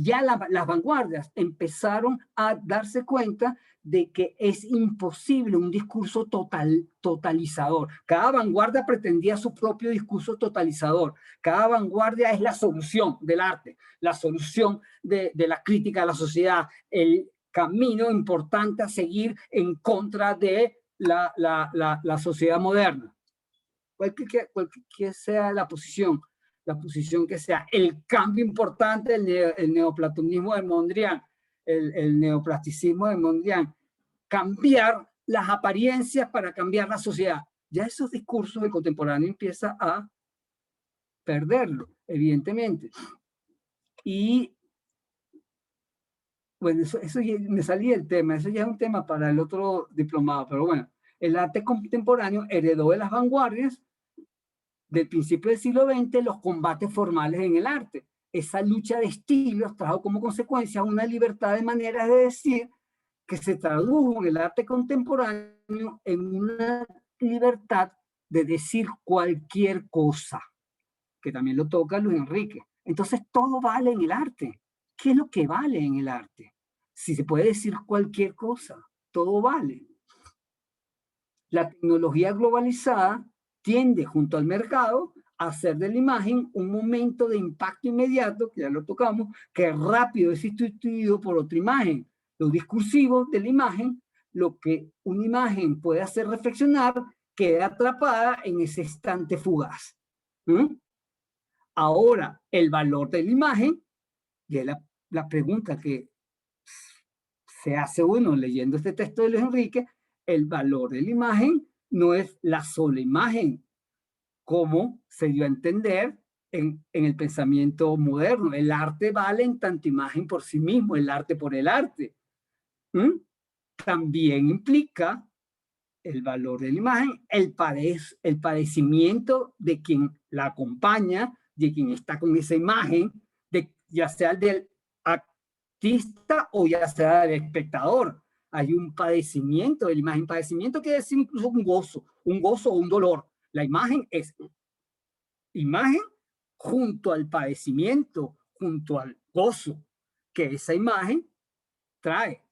ya las vanguardias empezaron a darse cuenta de que es imposible un discurso totalizador. Cada vanguardia pretendía su propio discurso totalizador. Cada vanguardia es la solución del arte, la solución de la crítica a la sociedad, el camino importante a seguir en contra de la sociedad moderna. Cualquier sea la posición que sea, el cambio importante, el neoplatonismo de Mondrian, el neoplasticismo de Mondrian, cambiar las apariencias para cambiar la sociedad. Ya esos discursos del contemporáneo empieza a perderlo, evidentemente. Y bueno, eso ya me salí del tema, eso ya es un tema para el otro diplomado, pero bueno, el arte contemporáneo heredó de las vanguardias del principio del siglo XX los combates formales en el arte. Esa lucha de estilos trajo como consecuencia una libertad de maneras de decir que se tradujo en el arte contemporáneo en una libertad de decir cualquier cosa, que también lo toca Luis Enrique. Entonces todo vale en el arte. ¿Qué es lo que vale en el arte? Si se puede decir cualquier cosa, todo vale. La tecnología globalizada tiende junto al mercado a hacer de la imagen un momento de impacto inmediato, que ya lo tocamos, que rápido es sustituido por otra imagen. Lo discursivo de la imagen, lo que una imagen puede hacer reflexionar, queda atrapada en ese instante fugaz. Ahora, el valor de la imagen, y es la pregunta que se hace uno leyendo este texto de Luis Enrique, el valor de la imagen no es la sola imagen, como se dio a entender en el pensamiento moderno. El arte vale en tanto imagen por sí mismo, el arte por el arte. También implica el valor de la imagen, el padecimiento de quien la acompaña, de quien está con esa imagen, ya sea el del artista o ya sea del espectador. Hay un padecimiento de la imagen. Padecimiento quiere decir incluso un gozo o un dolor. La imagen es imagen junto al padecimiento, junto al gozo que esa imagen trae,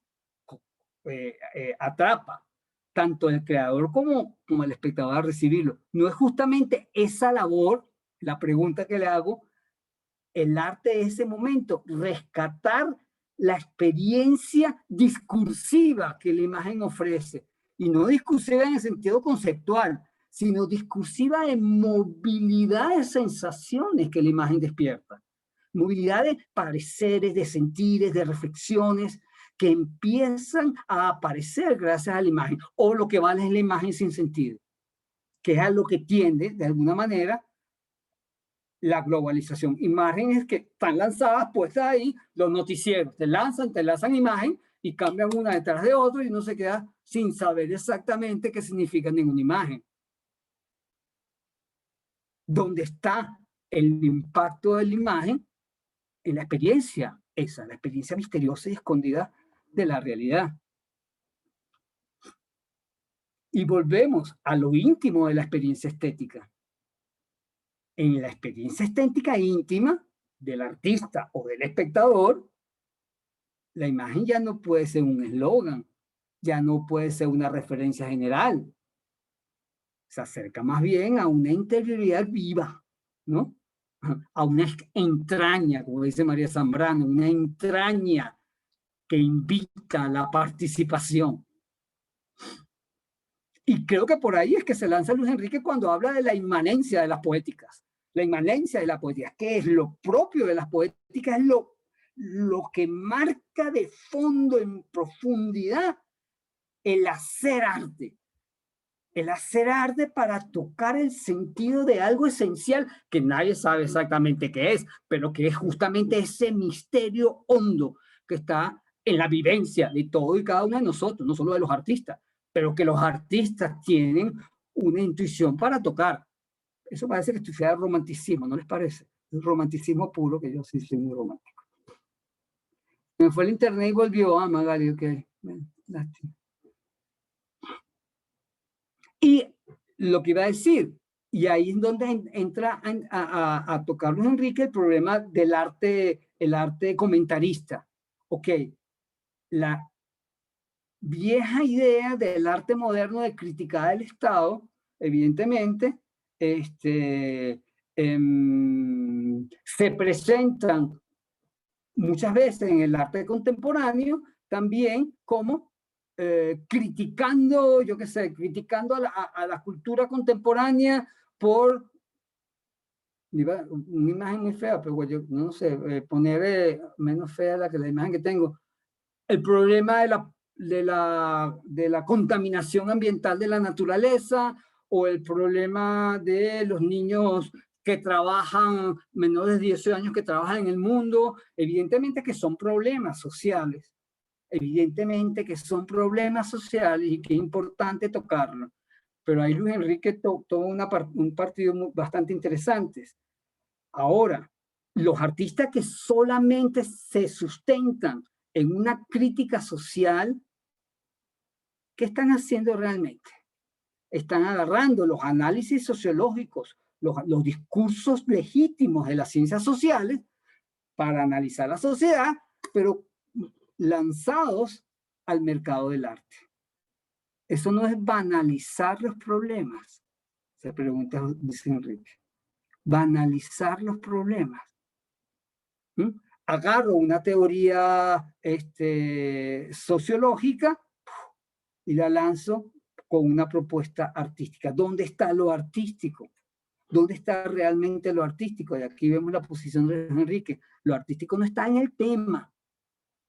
atrapa tanto el creador como el espectador a recibirlo. No es justamente esa labor, la pregunta que le hago, el arte de ese momento, rescatar la experiencia discursiva que la imagen ofrece, y no discursiva en el sentido conceptual, sino discursiva de movilidad de sensaciones que la imagen despierta, movilidad de pareceres, de sentires, de reflexiones que empiezan a aparecer gracias a la imagen, o lo que vale es la imagen sin sentido, que es a lo que tiende, de alguna manera, la globalización. Imágenes que están lanzadas, pues ahí, los noticieros te lanzan imagen y cambian una detrás de otra y uno se queda sin saber exactamente qué significa ninguna imagen. ¿Dónde está el impacto de la imagen? En la experiencia esa, la experiencia misteriosa y escondida de la realidad. Y volvemos a lo íntimo de la experiencia estética. En la experiencia estética íntima del artista o del espectador, la imagen ya no puede ser un eslogan, ya no puede ser una referencia general. Se acerca más bien a una interioridad viva, ¿no? A una entraña, como dice María Zambrano, una entraña que invita a la participación. Y creo que por ahí es que se lanza Luis Enrique cuando habla de la inmanencia de las poéticas. La inmanencia de la poética, que es lo propio de las poéticas, es lo que marca de fondo, en profundidad, el hacer arte. El hacer arte para tocar el sentido de algo esencial que nadie sabe exactamente qué es, pero que es justamente ese misterio hondo que está en la vivencia de todo y cada uno de nosotros, no solo de los artistas, pero que los artistas tienen una intuición para tocar. Eso parece que estuviera romanticismo, ¿no les parece? El romanticismo puro, que yo sí soy muy romántico. Me fue el internet y volvió a Magali, ok. Bueno, lástima. Y lo que iba a decir, y ahí es donde entra a tocar Luis Enrique el problema del arte, el arte comentarista. Ok, la vieja idea del arte moderno de criticar el Estado, evidentemente, se presentan muchas veces en el arte contemporáneo también como criticando, yo qué sé, criticando a la cultura contemporánea por una imagen muy fea, pero yo no sé, poner menos fea la imagen que tengo, el problema de la contaminación ambiental de la naturaleza, o el problema de los niños que trabajan, menores de 18 años que trabajan en el mundo, evidentemente que son problemas sociales. Evidentemente que son problemas sociales y que es importante tocarlo. Pero ahí Luis Enrique tomó un partido bastante interesante. Ahora, los artistas que solamente se sustentan en una crítica social, ¿qué están haciendo realmente? Están agarrando los análisis sociológicos, los discursos legítimos de las ciencias sociales para analizar la sociedad, pero lanzados al mercado del arte. Eso no es banalizar los problemas, se pregunta Luis Enrique. Banalizar los problemas. Agarro una teoría sociológica y la lanzo con una propuesta artística. ¿Dónde está lo artístico? ¿Dónde está realmente lo artístico? Y aquí vemos la posición de Luis Enrique. Lo artístico no está en el tema.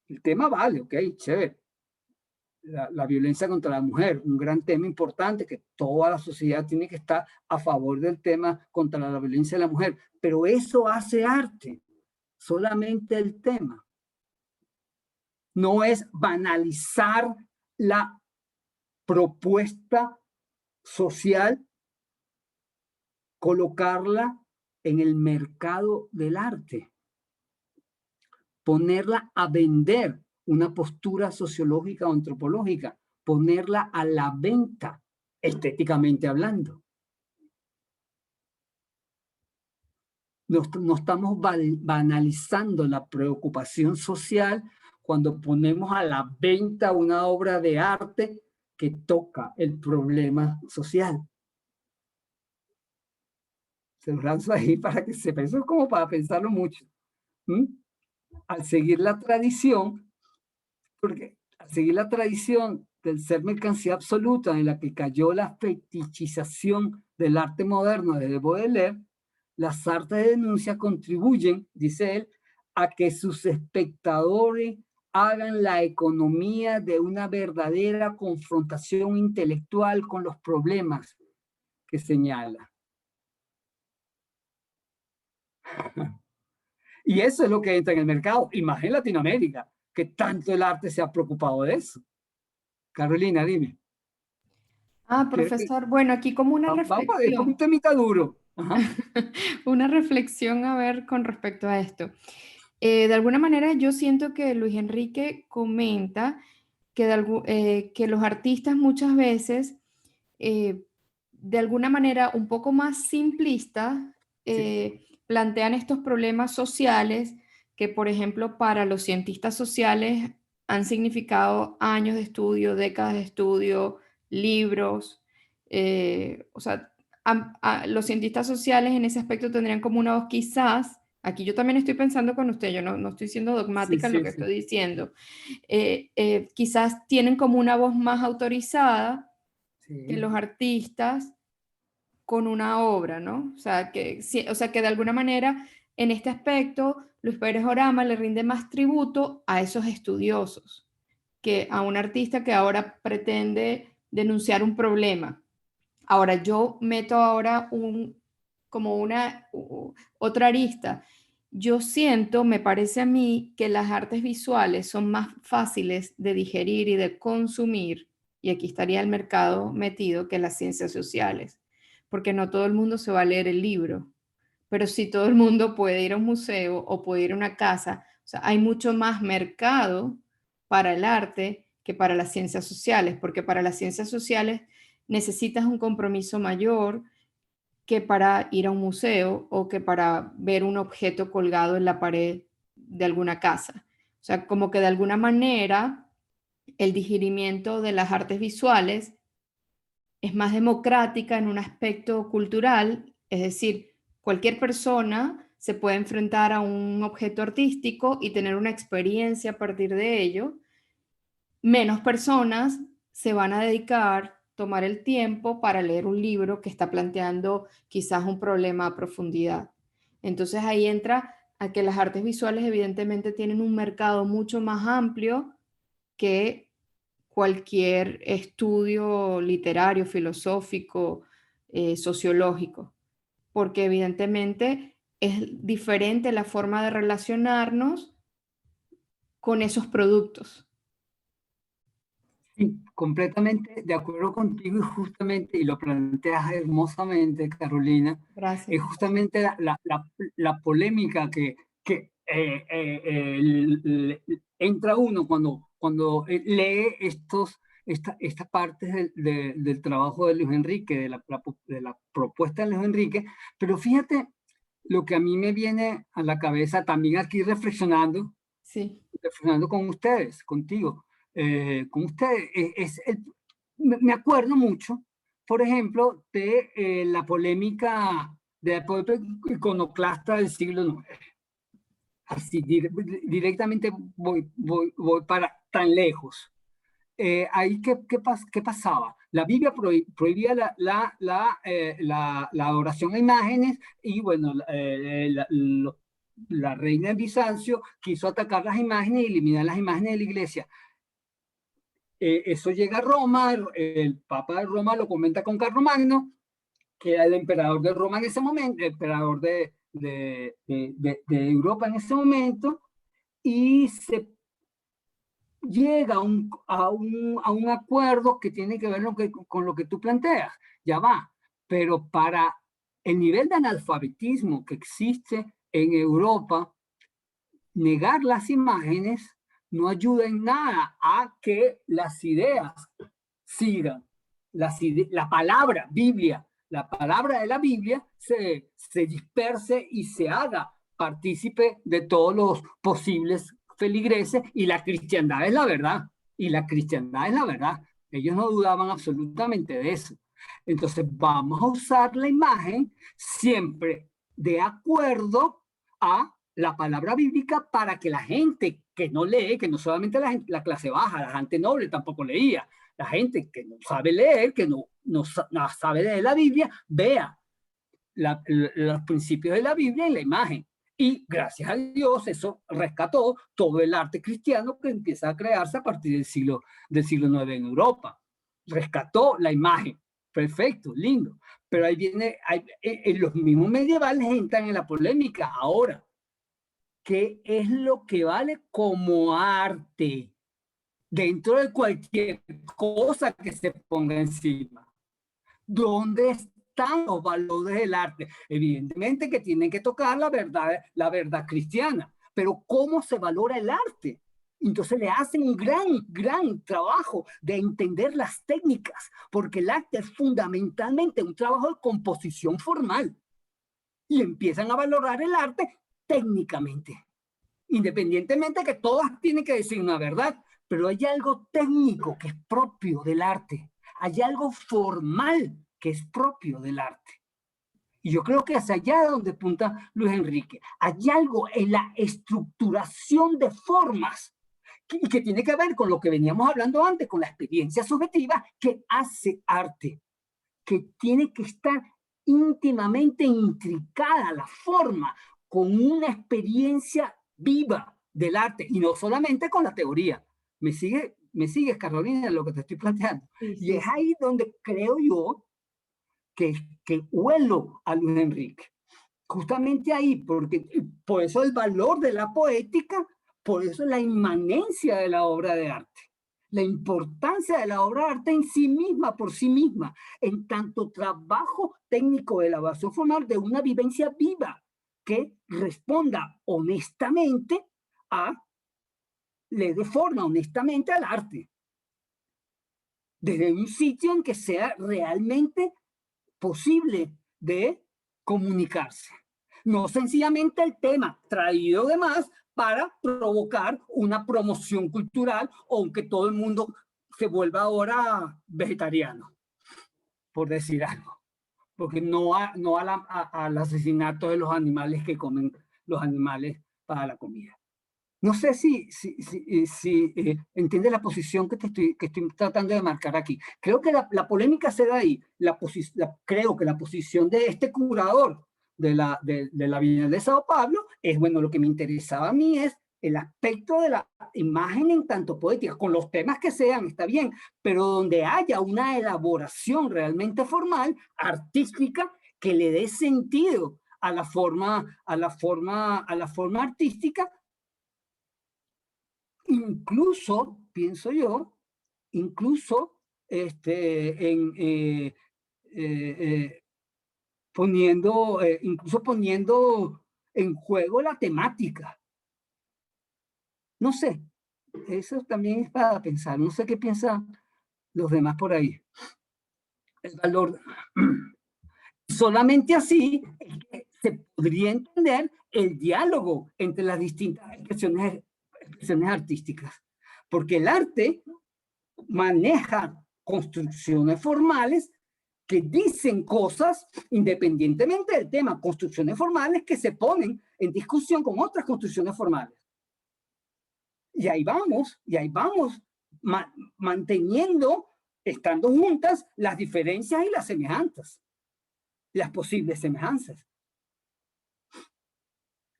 El tema vale, ok, chévere. La violencia contra la mujer, un gran tema importante que toda la sociedad tiene que estar a favor del tema contra la violencia de la mujer. Pero eso hace arte, solamente el tema. No es banalizar la propuesta social, colocarla en el mercado del arte, ponerla a vender una postura sociológica o antropológica, ponerla a la venta, estéticamente hablando. No estamos banalizando la preocupación social cuando ponemos a la venta una obra de arte que toca el problema social. Se los lanzo ahí para que sepa. Eso es como para pensarlo mucho. Al seguir la tradición, porque al seguir la tradición del ser mercancía absoluta en la que cayó la fetichización del arte moderno desde Baudelaire, las artes de denuncia contribuyen, dice él, a que sus espectadores hagan la economía de una verdadera confrontación intelectual con los problemas que señala. Y eso es lo que entra en el mercado, y más en Latinoamérica, que tanto el arte se ha preocupado de eso. Carolina, dime. Profesor, bueno, aquí como una reflexión. Es un temita duro. Una reflexión a ver con respecto a esto. De alguna manera yo siento que Luis Enrique comenta que los artistas muchas veces, de alguna manera un poco más simplista, plantean estos problemas sociales que, por ejemplo, para los cientistas sociales han significado años de estudio, décadas de estudio, libros. O sea, los cientistas sociales en ese aspecto tendrían como una voz quizás, aquí yo también estoy pensando con usted, yo no estoy siendo dogmática en lo que estoy diciendo, quizás tienen como una voz más autorizada que los artistas con una obra, ¿no? O sea, que de alguna manera en este aspecto Luis Pérez Orama le rinde más tributo a esos estudiosos que a un artista que ahora pretende denunciar un problema. Ahora yo meto ahora otra arista. Yo siento, me parece a mí, que las artes visuales son más fáciles de digerir y de consumir, y aquí estaría el mercado metido, que las ciencias sociales, porque no todo el mundo se va a leer el libro, pero sí todo el mundo puede ir a un museo o puede ir a una casa. O sea, hay mucho más mercado para el arte que para las ciencias sociales, porque para las ciencias sociales necesitas un compromiso mayor que para ir a un museo o que para ver un objeto colgado en la pared de alguna casa. O sea, como que de alguna manera el digerimiento de las artes visuales es más democrática en un aspecto cultural, es decir, cualquier persona se puede enfrentar a un objeto artístico y tener una experiencia a partir de ello. Menos personas se van a dedicar, tomar el tiempo para leer un libro que está planteando quizás un problema a profundidad. Entonces ahí entra a que las artes visuales evidentemente tienen un mercado mucho más amplio que cualquier estudio literario, filosófico, sociológico, porque evidentemente es diferente la forma de relacionarnos con esos productos. Sí, completamente de acuerdo contigo y justamente, y lo planteas hermosamente, Carolina, Gracias. es justamente la polémica que entra uno cuando lee estas partes del trabajo de Luis Enrique, de la propuesta de Luis Enrique, pero fíjate lo que a mí me viene a la cabeza también aquí reflexionando con ustedes, contigo. Con ustedes, me acuerdo mucho, por ejemplo, de la polémica del poeta iconoclasta del siglo IX. Así, directamente voy para tan lejos. Ahí, ¿qué pasaba? La Biblia prohibía la adoración a imágenes y, bueno, la reina de Bizancio quiso atacar las imágenes y eliminar las imágenes de la iglesia. Eso llega a Roma, el Papa de Roma lo comenta con Carlomagno, que era el emperador de Roma en ese momento, el emperador de Europa en ese momento, y se llega a un acuerdo que tiene que ver con lo que tú planteas. Ya va, pero para el nivel de analfabetismo que existe en Europa, negar las imágenes no ayuda en nada a que las ideas sigan. La palabra Biblia, la palabra de la Biblia se disperse y se haga partícipe de todos los posibles feligreses, y la cristiandad es la verdad. Y la cristiandad es la verdad. Ellos no dudaban absolutamente de eso. Entonces vamos a usar la imagen siempre de acuerdo a la palabra bíblica para que la gente que no lee, que no solamente la clase baja, la gente noble tampoco leía, la gente que no sabe leer, que no sabe leer la Biblia, vea los principios de la Biblia en la imagen. Y gracias a Dios eso rescató todo el arte cristiano que empieza a crearse a partir del siglo IX en Europa. Rescató la imagen. Perfecto, lindo. Pero ahí viene, los mismos medievales entran en la polémica ahora. ¿Qué es lo que vale como arte dentro de cualquier cosa que se ponga encima? ¿Dónde están los valores del arte? Evidentemente que tienen que tocar la verdad cristiana, pero ¿cómo se valora el arte? Entonces le hacen un gran trabajo de entender las técnicas, porque el arte es fundamentalmente un trabajo de composición formal. y empiezan a valorar el arte técnicamente. Independientemente que todas tienen que decir una verdad, pero hay algo técnico que es propio del arte. Hay algo formal que es propio del arte. Y yo creo que hacia allá donde apunta Luis Enrique. Hay algo en la estructuración de formas que tiene que ver con lo que veníamos hablando antes, con la experiencia subjetiva que hace arte, que tiene que estar íntimamente intricada la forma con una experiencia viva del arte y no solamente con la teoría. ¿Me sigues, Carolina, en lo que te estoy planteando? Sí, y es ahí donde creo yo que huelo a Luis Enrique. Justamente ahí, porque por eso el valor de la poética, por eso la inmanencia de la obra de arte, la importancia de la obra de arte en sí misma, por sí misma, en tanto trabajo técnico de elaboración formal de una vivencia viva que responda honestamente le dé forma honestamente al arte. Desde un sitio en que sea realmente posible de comunicarse. No sencillamente el tema traído de más para provocar una promoción cultural o que todo el mundo se vuelva ahora vegetariano, por decir algo. Porque no al asesinato de los animales que comen los animales para la comida. No sé si entiende la posición que estoy tratando de marcar aquí. Creo que la polémica se da ahí. Creo que la posición de este curador de la Bienal de Sao Paulo es, bueno, lo que me interesaba a mí es el aspecto de la imagen en tanto poética, con los temas que sean, está bien, pero donde haya una elaboración realmente formal, artística, que le dé sentido a la forma artística. Incluso, pienso yo, incluso poniendo en juego la temática. No sé, eso también es para pensar. No sé qué piensan los demás por ahí. El valor. Solamente así es que se podría entender el diálogo entre las distintas expresiones artísticas, porque el arte maneja construcciones formales que dicen cosas independientemente del tema, construcciones formales que se ponen en discusión con otras construcciones formales. Y ahí vamos manteniendo, estando juntas, las diferencias y las semejanzas, las posibles semejanzas.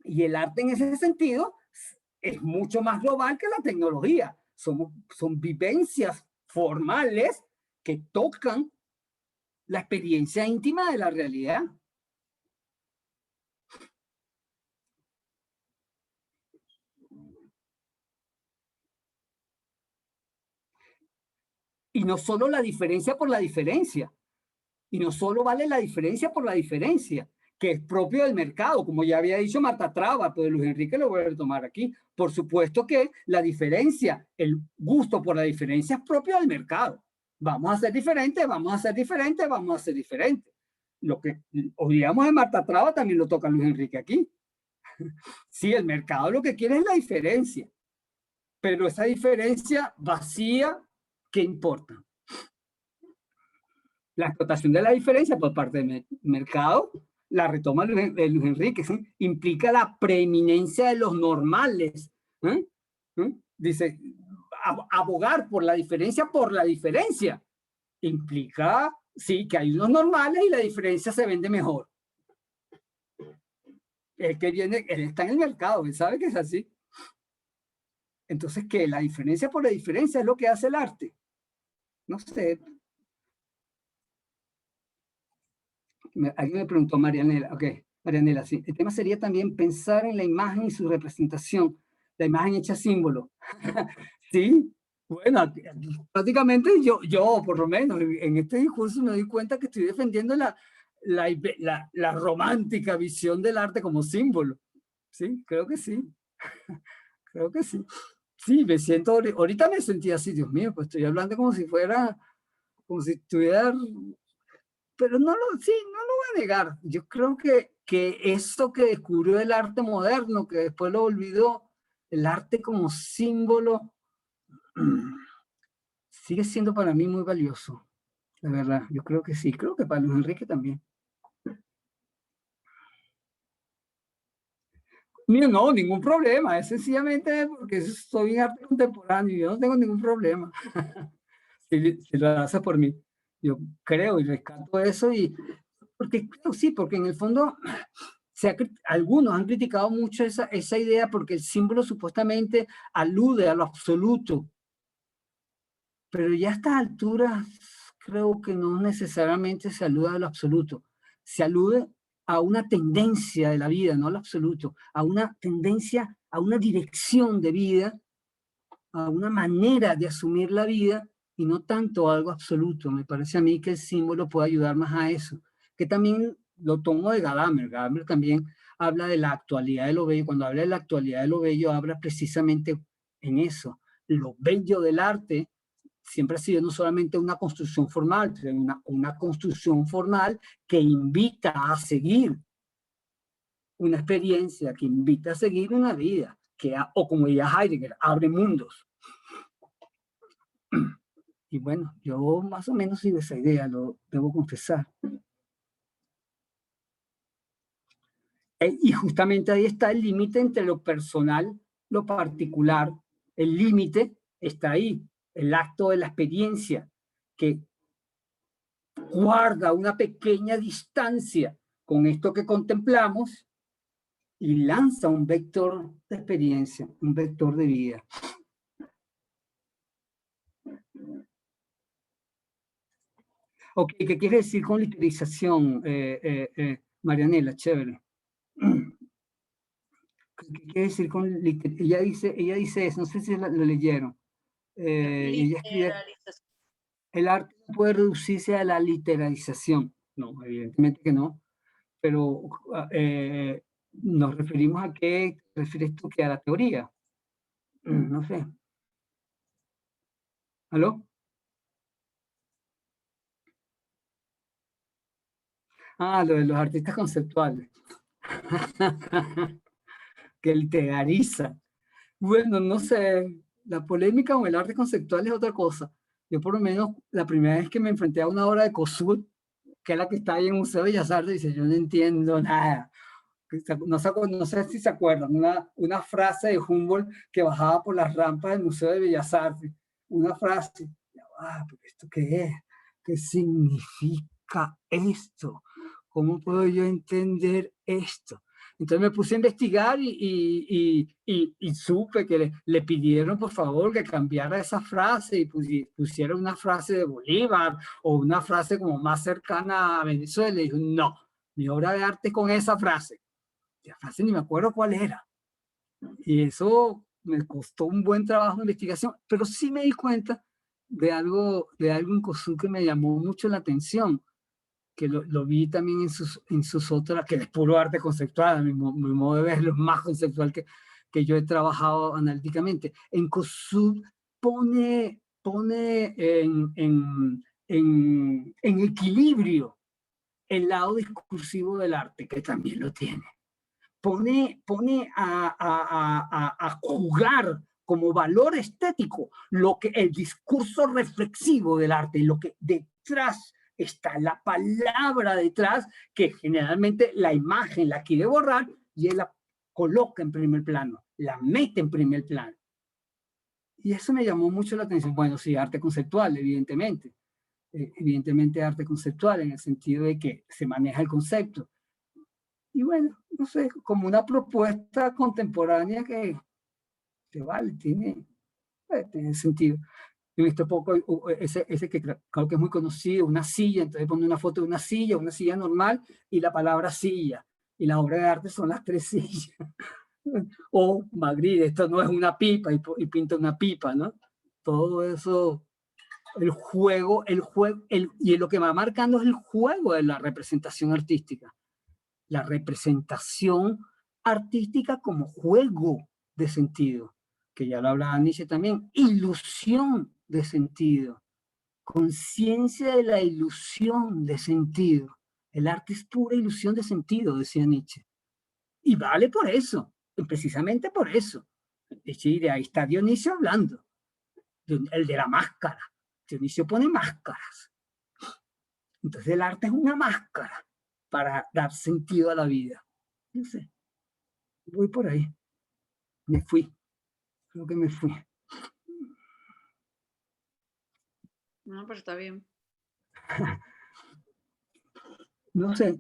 Y el arte en ese sentido es mucho más global que la tecnología. Son vivencias formales que tocan la experiencia íntima de la realidad. Y no solo la diferencia por la diferencia. Y no solo vale la diferencia por la diferencia, que es propio del mercado, como ya había dicho Marta Traba, pues Luis Enrique lo voy a retomar aquí. Por supuesto que la diferencia, el gusto por la diferencia es propio del mercado. Vamos a ser diferentes, vamos a ser diferentes, vamos a ser diferentes. Lo que odiamos de Marta Traba también lo toca Luis Enrique aquí. Sí, el mercado lo que quiere es la diferencia, pero esa diferencia vacía, ¿qué importa? La explotación de la diferencia por parte del mercado, la retoma Luis Enrique, ¿sí? Implica la preeminencia de los normales. Dice, abogar por la diferencia implica, sí, que hay unos normales y la diferencia se vende mejor. El que viene, él está en el mercado, él sabe que es así. Entonces, ¿qué? La diferencia por la diferencia es lo que hace el arte. No sé. Alguien me preguntó, Marianela. Ok, Marianela, sí. El tema sería también pensar en la imagen y su representación. La imagen hecha símbolo. Sí, bueno, prácticamente yo, por lo menos, en este discurso me doy cuenta que estoy defendiendo la romántica visión del arte como símbolo. Sí, creo que sí. Creo que sí. Sí, me siento, ahorita me sentí así, Dios mío, pues estoy hablando como si estuviera, pero no lo voy a negar. Yo creo que que eso que descubrió el arte moderno, que después lo olvidó, el arte como símbolo, sigue siendo para mí muy valioso, la verdad. Yo creo que sí, creo que para Luis Enrique también. Mío, no, ningún problema, es sencillamente porque soy en arte contemporáneo y yo no tengo ningún problema. si lo hace por mí. Yo creo y rescato eso y porque sí, porque en el fondo algunos han criticado mucho esa idea porque el símbolo supuestamente alude a lo absoluto. Pero ya a estas alturas creo que no necesariamente se alude a lo absoluto. Se alude a una tendencia de la vida, no a lo absoluto, a una tendencia, a una dirección de vida, a una manera de asumir la vida y no tanto a algo absoluto. Me parece a mí que el símbolo puede ayudar más a eso. Que también lo tomo de Gadamer. Gadamer también habla de la actualidad de lo bello. Cuando habla de la actualidad de lo bello, habla precisamente en eso. Lo bello del arte siempre ha sido no solamente una construcción formal, sino una construcción formal que invita a seguir una experiencia, que invita a seguir una vida, o como diría Heidegger, abre mundos. Y bueno, yo más o menos sigo esa idea, lo debo confesar. Y justamente ahí está el límite entre lo personal, lo particular. El límite está ahí, el acto de la experiencia, que guarda una pequeña distancia con esto que contemplamos y lanza un vector de experiencia, un vector de vida. Ok, ¿qué quiere decir con literización, Marianela? Chévere. ¿Qué quiere decir con literización? Ella dice eso, no sé si lo leyeron. Ella escribe, el arte no puede reducirse a la literalización. No, evidentemente que no. Pero nos referimos a qué te refieres tú, que a la teoría. No sé. ¿Aló? Ah, lo de los artistas conceptuales. Que literariza. Bueno, no sé, la polémica con el arte conceptual es otra cosa. Yo por lo menos la primera vez que me enfrenté a una obra de Kosuth, que es la que está ahí en el Museo de Bellas Artes, dice, yo no entiendo nada. No sé si se acuerdan, una frase de Humboldt que bajaba por las rampas del Museo de Bellas Artes. Una frase, ¿pero esto qué es? ¿Qué significa esto? ¿Cómo puedo yo entender esto? Entonces me puse a investigar y supe que le pidieron por favor que cambiara esa frase y pusiera una frase de Bolívar o una frase como más cercana a Venezuela. Y dijo, no, mi obra de arte es con esa frase. La frase ni me acuerdo cuál era. Y eso me costó un buen trabajo de investigación, pero sí me di cuenta de algo en Kosuth que me llamó mucho la atención, que lo vi también en sus otras, que es puro arte conceptual, mi modo de verlo es más conceptual que yo he trabajado analíticamente. En Kosuth pone en equilibrio el lado discursivo del arte, que también lo tiene. Pone a jugar como valor estético el discurso reflexivo del arte, lo que detrás está, la palabra detrás, que generalmente la imagen la quiere borrar y él la coloca en primer plano, la mete en primer plano. Y eso me llamó mucho la atención. Bueno, sí, arte conceptual, evidentemente. Evidentemente arte conceptual en el sentido de que se maneja el concepto. Y bueno, no sé, como una propuesta contemporánea que vale, tiene sentido. He visto poco ese que creo que es muy conocido, una silla, entonces pone una foto de una silla normal y la palabra silla. Y la obra de arte son las 3 sillas. O Magritte, esto no es una pipa y pinta una pipa, ¿no? Todo eso, el juego, y lo que va marcando es el juego de la representación artística. La representación artística como juego de sentido, que ya lo hablaba Nietzsche también, ilusión de sentido, conciencia de la ilusión de sentido. El arte es pura ilusión de sentido, decía Nietzsche. Y vale por eso, precisamente por eso. Y ahí está Dionisio hablando, el de la máscara. Dionisio pone máscaras. Entonces el arte es una máscara para dar sentido a la vida. No sé, voy por ahí. Me fui, creo que me fui. No, pero está bien. No sé.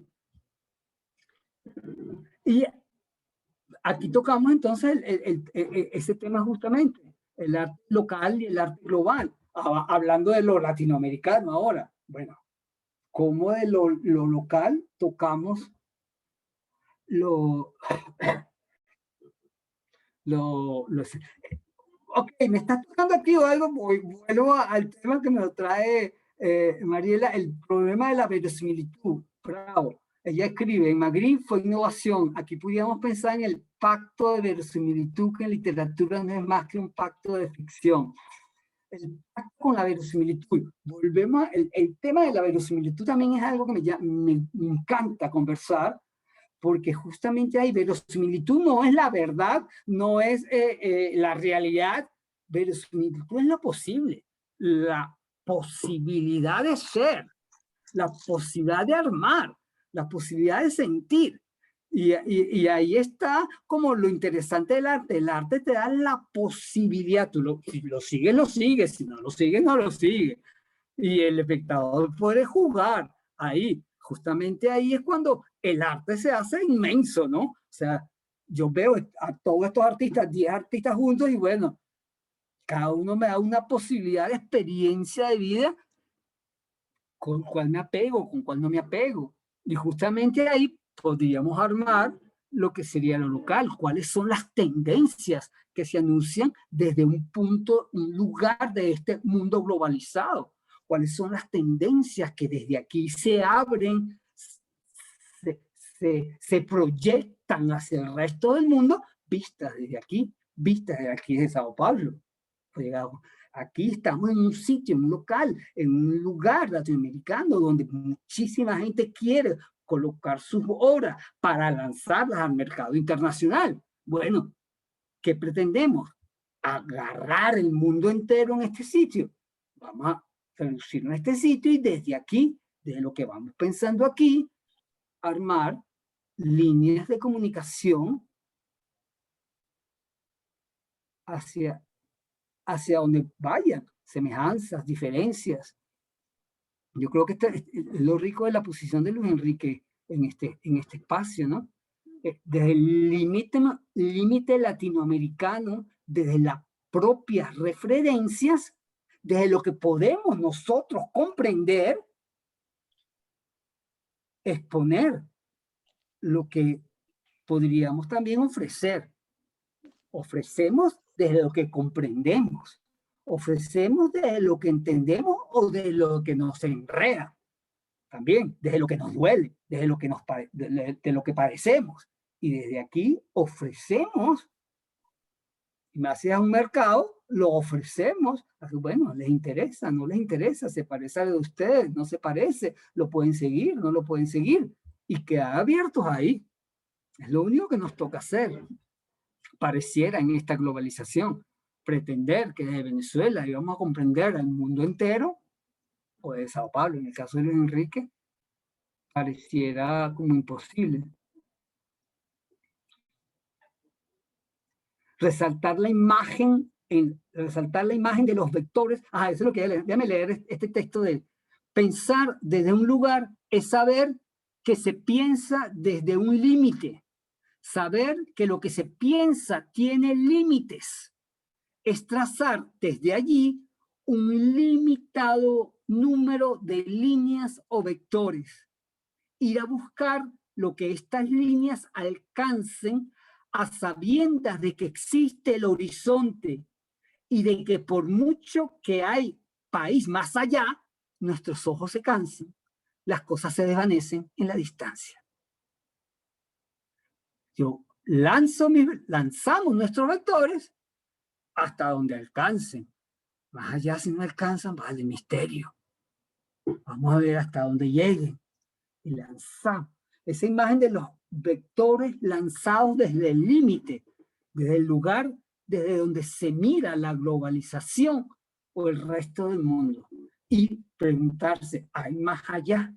Y aquí tocamos entonces ese tema justamente, el arte local y el arte global, hablando de lo latinoamericano ahora. Bueno, ¿cómo de lo local tocamos ok, me está tocando aquí algo, vuelvo al tema que me lo trae Mariela, el problema de la verosimilitud. Bravo. Ella escribe, en Magritte fue innovación. Aquí pudiéramos pensar en el pacto de verosimilitud, que en literatura no es más que un pacto de ficción. El pacto con la verosimilitud. Volvemos, el tema de la verosimilitud también es algo que me encanta conversar, porque justamente hay verosimilitud, no es la verdad, no es la realidad, verosimilitud es lo posible, la posibilidad de ser, la posibilidad de armar, la posibilidad de sentir. Y ahí está como lo interesante del arte. El arte te da la posibilidad, si lo sigues, si no lo sigues, no lo sigues. Y el espectador puede jugar ahí. Justamente ahí es cuando el arte se hace inmenso, ¿no? O sea, yo veo a todos estos artistas, 10 artistas juntos, y bueno, cada uno me da una posibilidad de experiencia de vida con cuál me apego, con cuál no me apego. Y justamente ahí podríamos armar lo que sería lo local, cuáles son las tendencias que se anuncian desde un lugar de este mundo globalizado, cuáles son las tendencias que desde aquí se abren, se proyectan hacia el resto del mundo, vistas desde aquí de Sao Paulo. Aquí estamos en un sitio, en un local, en un lugar latinoamericano donde muchísima gente quiere colocar sus obras para lanzarlas al mercado internacional. Bueno, ¿qué pretendemos? Agarrar el mundo entero en este sitio. Vamos a traducirlo en este sitio y desde aquí, desde lo que vamos pensando aquí, armar líneas de comunicación hacia donde vayan, semejanzas, diferencias. Yo creo que es lo rico de la posición de Luis Enrique en este espacio, ¿no? Desde el límite latinoamericano, desde las propias referencias, desde lo que podemos nosotros comprender, exponer lo que podríamos también ofrecer. Ofrecemos desde lo que comprendemos, ofrecemos desde lo que entendemos o de lo que nos enreda, también desde lo que nos duele, desde lo que de lo que padecemos. Y desde aquí ofrecemos, y más si es un mercado, lo ofrecemos. Bueno, les interesa, no les interesa, se parece a lo de ustedes, no se parece, lo pueden seguir, no lo pueden seguir, y quedar abiertos ahí. Es lo único que nos toca hacer. Pareciera en esta globalización pretender que desde Venezuela íbamos a comprender al mundo entero, o de Sao Paulo, en el caso de Luis Enrique, pareciera como imposible. Resaltar la imagen de los vectores. Eso es lo que déjame leer este texto de pensar desde un lugar es saber que se piensa desde un límite. Saber que lo que se piensa tiene límites es trazar desde allí un limitado número de líneas o vectores. Ir a buscar lo que estas líneas alcancen a sabiendas de que existe el horizonte y de que por mucho que hay país más allá, nuestros ojos se cansan, las cosas se desvanecen en la distancia. Lanzamos nuestros vectores hasta donde alcancen. Más allá, si no alcanzan, vale, misterio. Vamos a ver hasta dónde lleguen. y lanzado. Esa imagen de los vectores lanzados desde el límite, desde el lugar desde donde se mira la globalización o el resto del mundo. Y preguntarse, ¿hay más allá?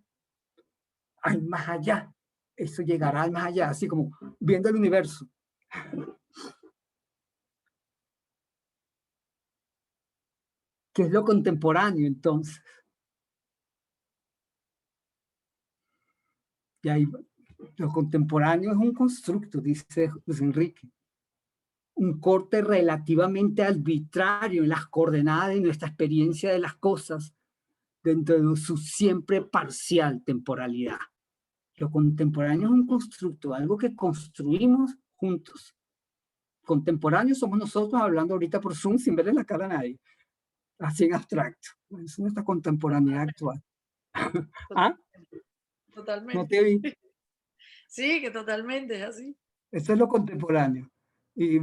¿Hay más allá? Eso llegará al más allá, así como viendo el universo. ¿Qué es lo contemporáneo entonces? Y ahí, lo contemporáneo es un constructo, dice Luis Enrique. Un corte relativamente arbitrario en las coordenadas de nuestra experiencia de las cosas dentro de su siempre parcial temporalidad. Lo contemporáneo es un constructo, algo que construimos juntos. Contemporáneos somos nosotros hablando ahorita por Zoom sin verle la cara a nadie, así en abstracto. Es nuestra contemporaneidad actual. ¿Ah? Totalmente. No te vi. Sí, que totalmente es así. Eso es lo contemporáneo. Y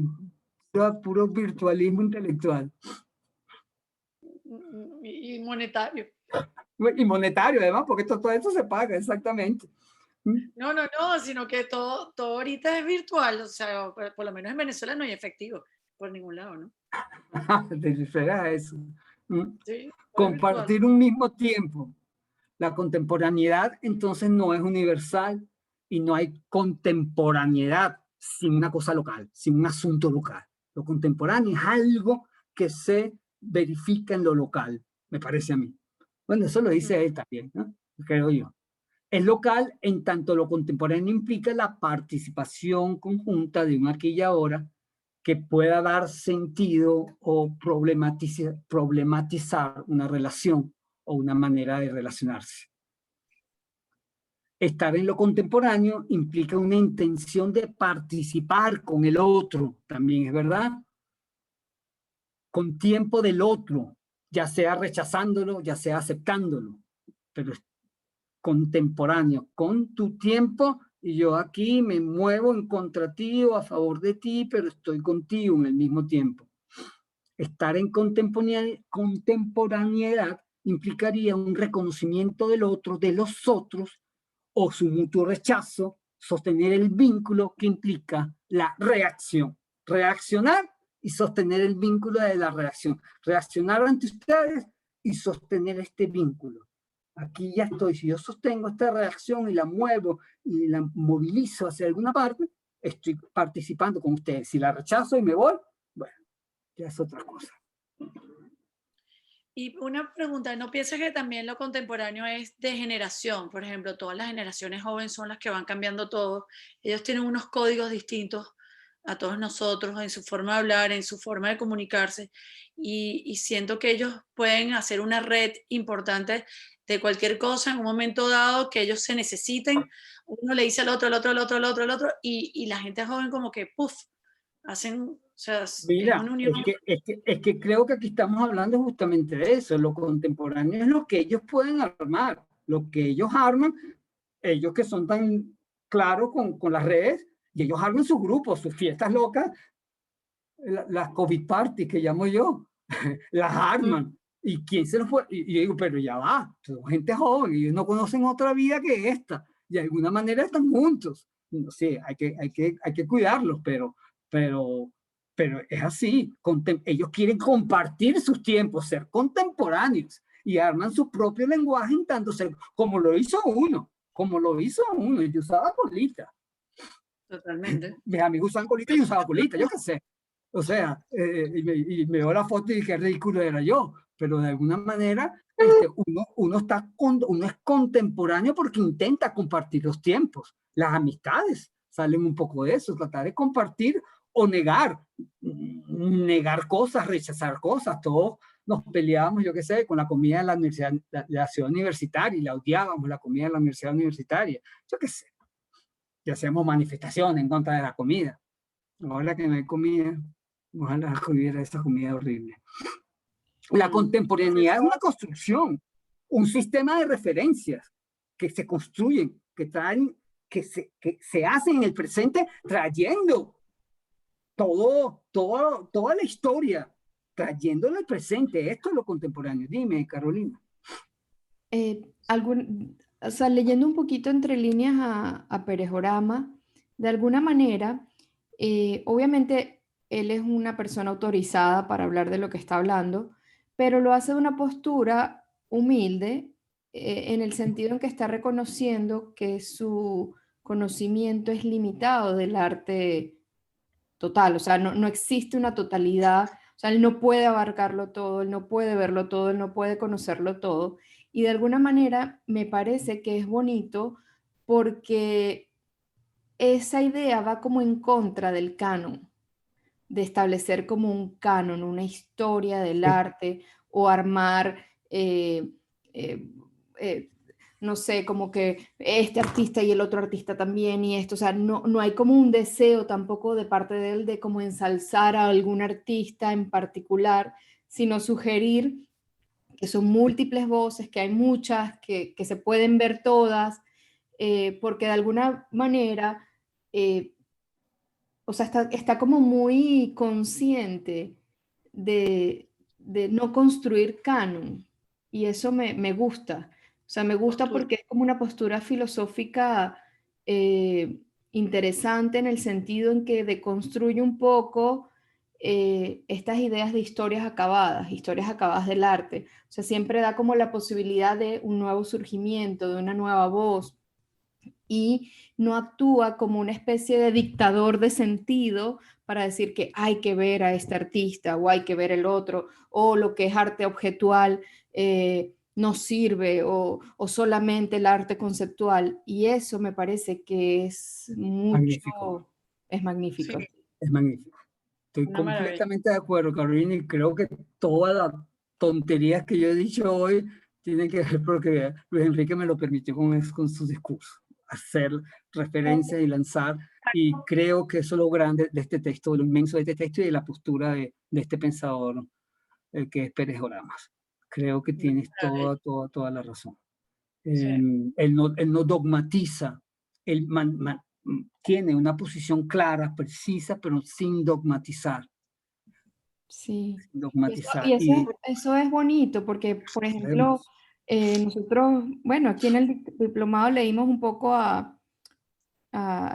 puro virtualismo intelectual. Y monetario. Y monetario, además, porque todo esto se paga, exactamente. No, sino que todo ahorita es virtual. O sea, por lo menos en Venezuela no hay efectivo por ningún lado, ¿no? Te refieres a eso. Sí, Compartir un mismo tiempo. La contemporaneidad, entonces, no es universal y no hay contemporaneidad sin una cosa local, sin un asunto local. Lo contemporáneo es algo que se verifica en lo local, me parece a mí. Bueno, eso lo dice él también, ¿no? Creo yo. Es local en tanto lo contemporáneo implica la participación conjunta de un aquí y ahora que pueda dar sentido o problematizar una relación o una manera de relacionarse. Estar en lo contemporáneo implica una intención de participar con el otro, también es verdad, con tiempo del otro, ya sea rechazándolo, ya sea aceptándolo, pero es contemporáneo, con tu tiempo, y yo aquí me muevo en contra ti o a favor de ti, pero estoy contigo en el mismo tiempo. Estar en contemporaneidad implicaría un reconocimiento del otro, de los otros, o su mutuo rechazo, sostener el vínculo que implica la reacción. Reaccionar y sostener el vínculo de la reacción. Reaccionar ante ustedes y sostener este vínculo. Aquí ya estoy. Si yo sostengo esta reacción y la muevo y la movilizo hacia alguna parte, estoy participando con ustedes. Si la rechazo y me voy, bueno, ya es otra cosa. Y una pregunta, ¿no piensas que también lo contemporáneo es de generación? Por ejemplo, todas las generaciones jóvenes son las que van cambiando todo. Ellos tienen unos códigos distintos a todos nosotros en su forma de hablar, en su forma de comunicarse. Y siento que ellos pueden hacer una red importante de cualquier cosa en un momento dado que ellos se necesiten. Uno le dice al otro, al otro, al otro, al otro, al otro, y la gente joven como que, puff, hacen, o sea, mira, es una unión. es que creo que aquí estamos hablando justamente de eso. Lo contemporáneo es lo que ellos pueden armar, lo que ellos arman, ellos que son tan claros con las redes, y ellos arman sus grupos, sus fiestas locas, las COVID parties que llamo yo, las arman. ¿Y quién se los fue? Y yo digo, pero ya va, son gente joven, ellos no conocen otra vida que esta, y de alguna manera están juntos. No sé, hay que cuidarlos, pero es así. Ellos quieren compartir sus tiempos, ser contemporáneos, y arman su propio lenguaje en tanto como lo hizo uno, y yo usaba colita. Totalmente. Mis amigos usaban colita y yo usaba colita, yo qué sé. O sea, y me veo la foto y qué ridículo era yo, pero de alguna manera uno es contemporáneo porque intenta compartir los tiempos. Las amistades salen un poco de eso, tratar de compartir o negar cosas, rechazar cosas. Todos nos peleábamos, yo qué sé, con la comida de la universidad, de la ciudad universitaria, y la odiábamos, la comida de la universidad universitaria, yo qué sé. Y hacíamos manifestaciones en contra de la comida. Ahora que no hay comida, ojalá hubiera esa comida horrible. La contemporaneidad es una construcción, un sistema de referencias que se construyen, que se hacen en el presente, trayendo toda la historia, trayéndolo al presente. Esto es lo contemporáneo. Dime, Carolina. o sea, leyendo un poquito entre líneas a Pérez Orama, de alguna manera, obviamente él es una persona autorizada para hablar de lo que está hablando, pero lo hace de una postura humilde, en el sentido en que está reconociendo que su conocimiento es limitado del arte total, o sea, no existe una totalidad, o sea, él no puede abarcarlo todo, él no puede verlo todo, él no puede conocerlo todo. Y de alguna manera me parece que es bonito porque esa idea va como en contra del canon, de establecer como un canon, una historia del Sí. arte o armar, eh, eh, no sé, como que este artista y el otro artista también y esto, o sea, no hay como un deseo tampoco de parte de él de como ensalzar a algún artista en particular, sino sugerir que son múltiples voces, que hay muchas, que se pueden ver todas, porque de alguna manera, o sea, está como muy consciente de no construir canon, y eso me gusta. O sea, me gusta Postura. porque es como una postura filosófica interesante en el sentido en que deconstruye un poco estas ideas de historias acabadas del arte. O sea, siempre da como la posibilidad de un nuevo surgimiento, de una nueva voz, y no actúa como una especie de dictador de sentido para decir que hay que ver a este artista o hay que ver el otro, o lo que es arte objetual no sirve, o solamente el arte conceptual. Y eso me parece que es Magnífico, mucho, es magnífico. Sí, es magnífico. Estoy una maravilla. completamente de acuerdo, Carolina, y creo que todas las tonterías que yo he dicho hoy tienen que ver porque Luis Enrique me lo permitió con su discurso, hacer referencias y lanzar, y creo que eso es lo grande de este texto, lo inmenso de este texto y de la postura de este pensador que es Pérez Oramas. Creo que tienes toda la razón. Sí. Él no dogmatiza, él tiene una posición clara, precisa, pero sin dogmatizar. Sí. Sin dogmatizar. Eso es bonito porque, por ejemplo, nosotros, bueno, aquí en el diplomado leímos un poco a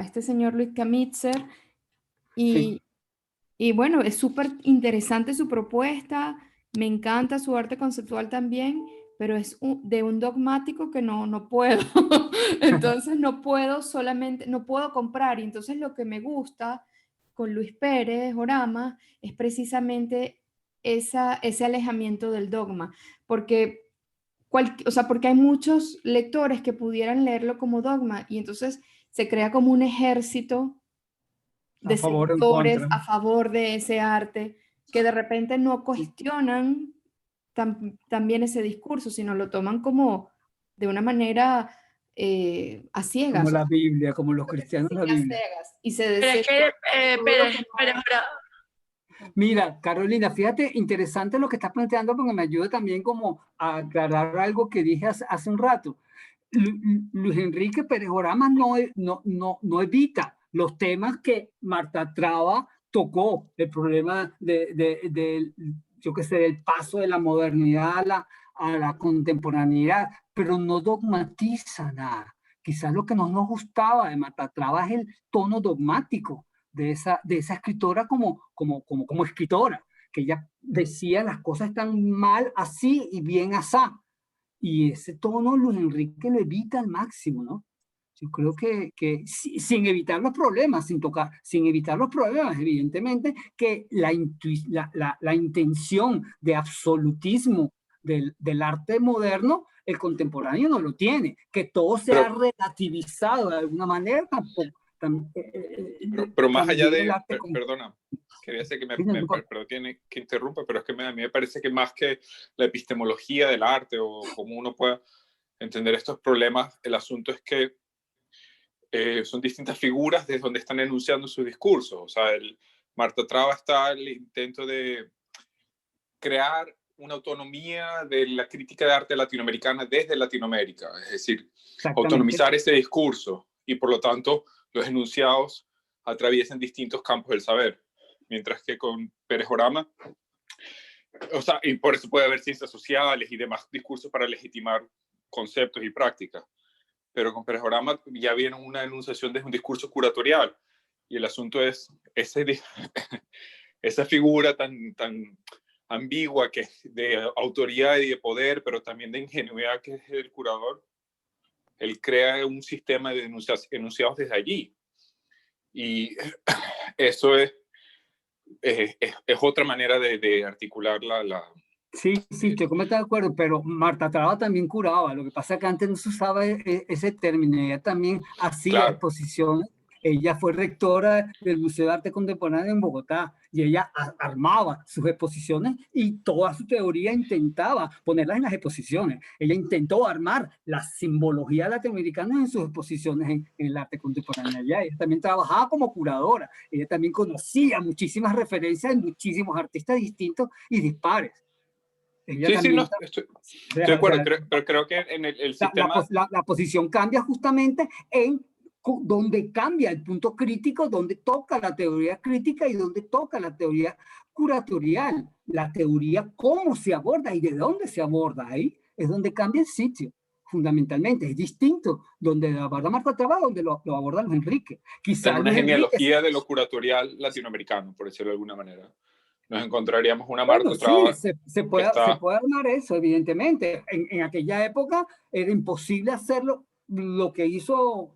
este señor Luis Camitzer sí, y bueno, es súper interesante su propuesta, me encanta su arte conceptual también, pero es de un dogmático que no puedo. Entonces no puedo solamente, no puedo comprar. Y entonces lo que me gusta con Luis Pérez Orama es precisamente ese alejamiento del dogma, porque, o sea, porque hay muchos lectores que pudieran leerlo como dogma y entonces se crea como un ejército a de favor o en seguidores contra. a favor de ese arte que de repente no cuestionan también ese discurso, sino lo toman como de una manera a Como ciegas, o la sea, Biblia, como los lo que cristianos se la sigue a Biblia. ciegas y se Pero es desecha que, todo lo Pérez, que Pérez no. Mira, Carolina, fíjate, interesante lo que estás planteando porque me ayuda también como a aclarar algo que dije hace un rato. Luis Enrique Pérez Orama no evita los temas que Marta Traba tocó, el problema yo qué sé, del paso de la modernidad a la contemporaneidad, pero no dogmatiza nada. Quizás lo que no nos gustaba de Marta Traba es el tono dogmático de esa escritora como escritora, que ella decía las cosas están mal así y bien asá. Y ese tono Luis Enrique lo evita al máximo, ¿no? Yo creo que sin evitar los problemas, sin evitar los problemas, evidentemente, que la intención de absolutismo del arte moderno, el contemporáneo no lo tiene. Que todo sea relativizado de alguna manera, tampoco. Pero más allá También el de, arte perdona, quería decir que perdón que interrumpa, pero es que a mí me parece que más que la epistemología del arte o cómo uno pueda entender estos problemas, el asunto es que son distintas figuras desde donde están enunciando sus discursos. O sea, Marta Traba está el intento de crear una autonomía de la crítica de arte latinoamericana desde Latinoamérica, es decir, autonomizar ese discurso y por lo tanto los enunciados atraviesan distintos campos del saber, mientras que con Pérez Orama, o sea, y por eso puede haber ciencias sociales y demás discursos para legitimar conceptos y prácticas. Con Pérez Orama, o sea, y por eso puede haber ciencias sociales y demás discursos para legitimar conceptos y prácticas. pero con Perejorama ya viene una enunciación de un discurso curatorial. Y el asunto es esa figura tan ambigua que es de autoridad y de poder, pero también de ingenuidad que es el curador. Él crea un sistema de enunciados desde allí. Y eso es otra manera de articular la... Sí, estoy completamente de acuerdo, pero Marta Traba también curaba. Lo que pasa es que antes no se usaba ese término. Ella también hacía exposiciones. Ella fue rectora del Museo de Arte Contemporáneo en Bogotá y ella armaba sus exposiciones y toda su teoría intentaba ponerlas en las exposiciones. Ella intentó armar la simbología latinoamericana en sus exposiciones en el arte contemporáneo. Ella también trabajaba como curadora. Ella también conocía muchísimas referencias de muchísimos artistas distintos y dispares. Sí, no, estoy de acuerdo, pero creo que en el sistema... La posición cambia justamente en donde cambia el punto crítico, donde toca la teoría crítica y donde toca la teoría curatorial. La teoría, cómo se aborda y de dónde se aborda, ahí es donde cambia el sitio, fundamentalmente. Es distinto donde lo aborda Marta Traba, donde lo aborda Luis Enrique. Quizás una genealogía de lo curatorial latinoamericano, por decirlo de alguna manera. Nos encontraríamos una Marta Traba. Sí, se puede armar eso, evidentemente. En aquella época era imposible hacerlo. Lo que hizo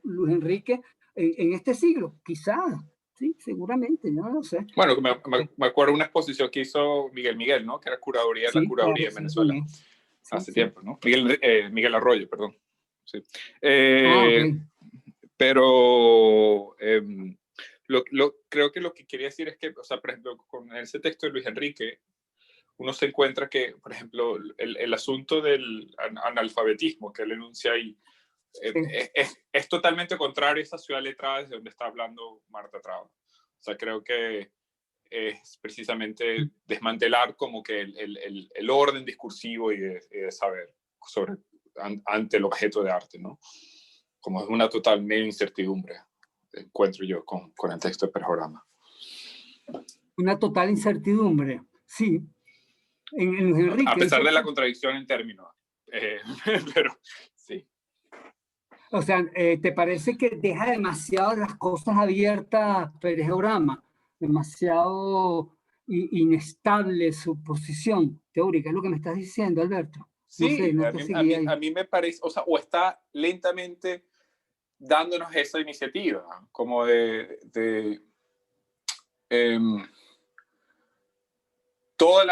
Luis Enrique en este siglo, quizás, sí, seguramente, yo no lo sé. Bueno, me acuerdo de una exposición que hizo Miguel, ¿no? Que era curaduría, la curaduría en Venezuela, hace tiempo, ¿no? Miguel Arroyo, perdón. Sí. Okay. Pero creo que lo que quería decir es que, o sea, por ejemplo, con ese texto de Luis Enrique, uno se encuentra que, por ejemplo, el asunto del analfabetismo que él enuncia ahí es totalmente contrario a esa ciudad letrada desde donde está hablando Marta Traba. O sea, creo que es precisamente desmantelar como que el orden discursivo y de saber ante el objeto de arte, ¿no? Como es una total medio incertidumbre, encuentro yo con el texto de Perejorama. Una total incertidumbre, sí. En Enrique, a pesar de la contradicción en términos, pero sí. O sea, ¿te parece que deja demasiado las cosas abiertas Perejorama? Demasiado inestable su posición teórica, es lo que me estás diciendo, Alberto. Sí, no sé, a mí me parece, o está lentamente dándonos esa iniciativa, como todos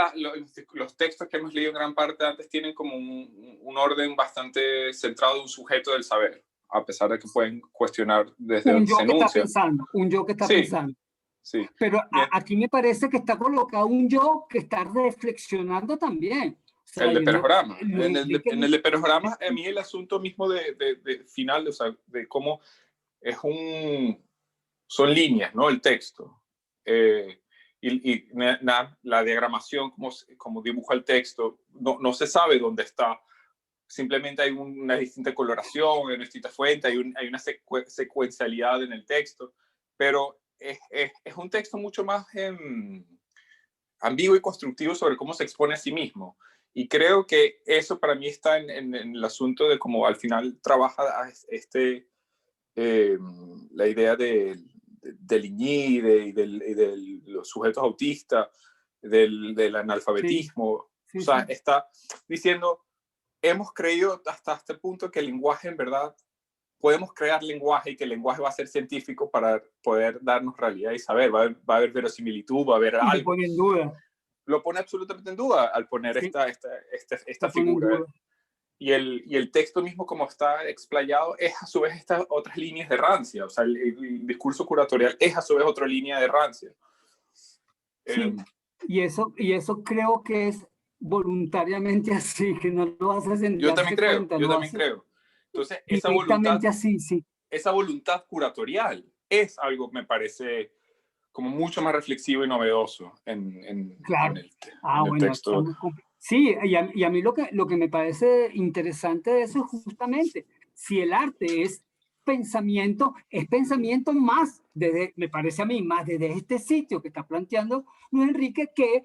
los textos que hemos leído en gran parte antes tienen como un orden bastante centrado en un sujeto del saber, a pesar de que pueden cuestionar desde un donde se enuncia. Un yo que está pensando. Sí. Pero aquí me parece que está colocado un yo que está reflexionando también. O sea, el de Perejorama. En el de Perejorama, a mí el asunto mismo de final, o sea, de cómo son líneas, ¿no? El texto. La diagramación, como dibuja el texto, no se sabe dónde está. Simplemente hay una distinta coloración, hay una distinta fuente, hay una secuencialidad en el texto, pero es un texto mucho más ambiguo y constructivo sobre cómo se expone a sí mismo. Y creo que eso para mí está en el asunto de cómo al final trabaja la idea del INII y de los sujetos autistas, del analfabetismo. O sea, está diciendo, hemos creído hasta este punto que el lenguaje en verdad, podemos crear lenguaje y que el lenguaje va a ser científico para poder darnos realidad y saber, va a haber verosimilitud, va a haber algo. Lo pone en duda. Lo pone absolutamente en duda al poner esta figura. Y el texto mismo, como está explayado, es a su vez estas otras líneas de rancia. O sea, el discurso curatorial es a su vez otra línea de rancia. Sí, y eso creo que es voluntariamente así, que no lo hace sentir. Yo también creo. Entonces, esa voluntad curatorial es algo, me parece, como mucho más reflexivo y novedoso en el texto. Sí, y a mí lo que me parece interesante de eso es justamente, si el arte es pensamiento más, me parece a mí, más desde este sitio que está planteando Luis Enrique, que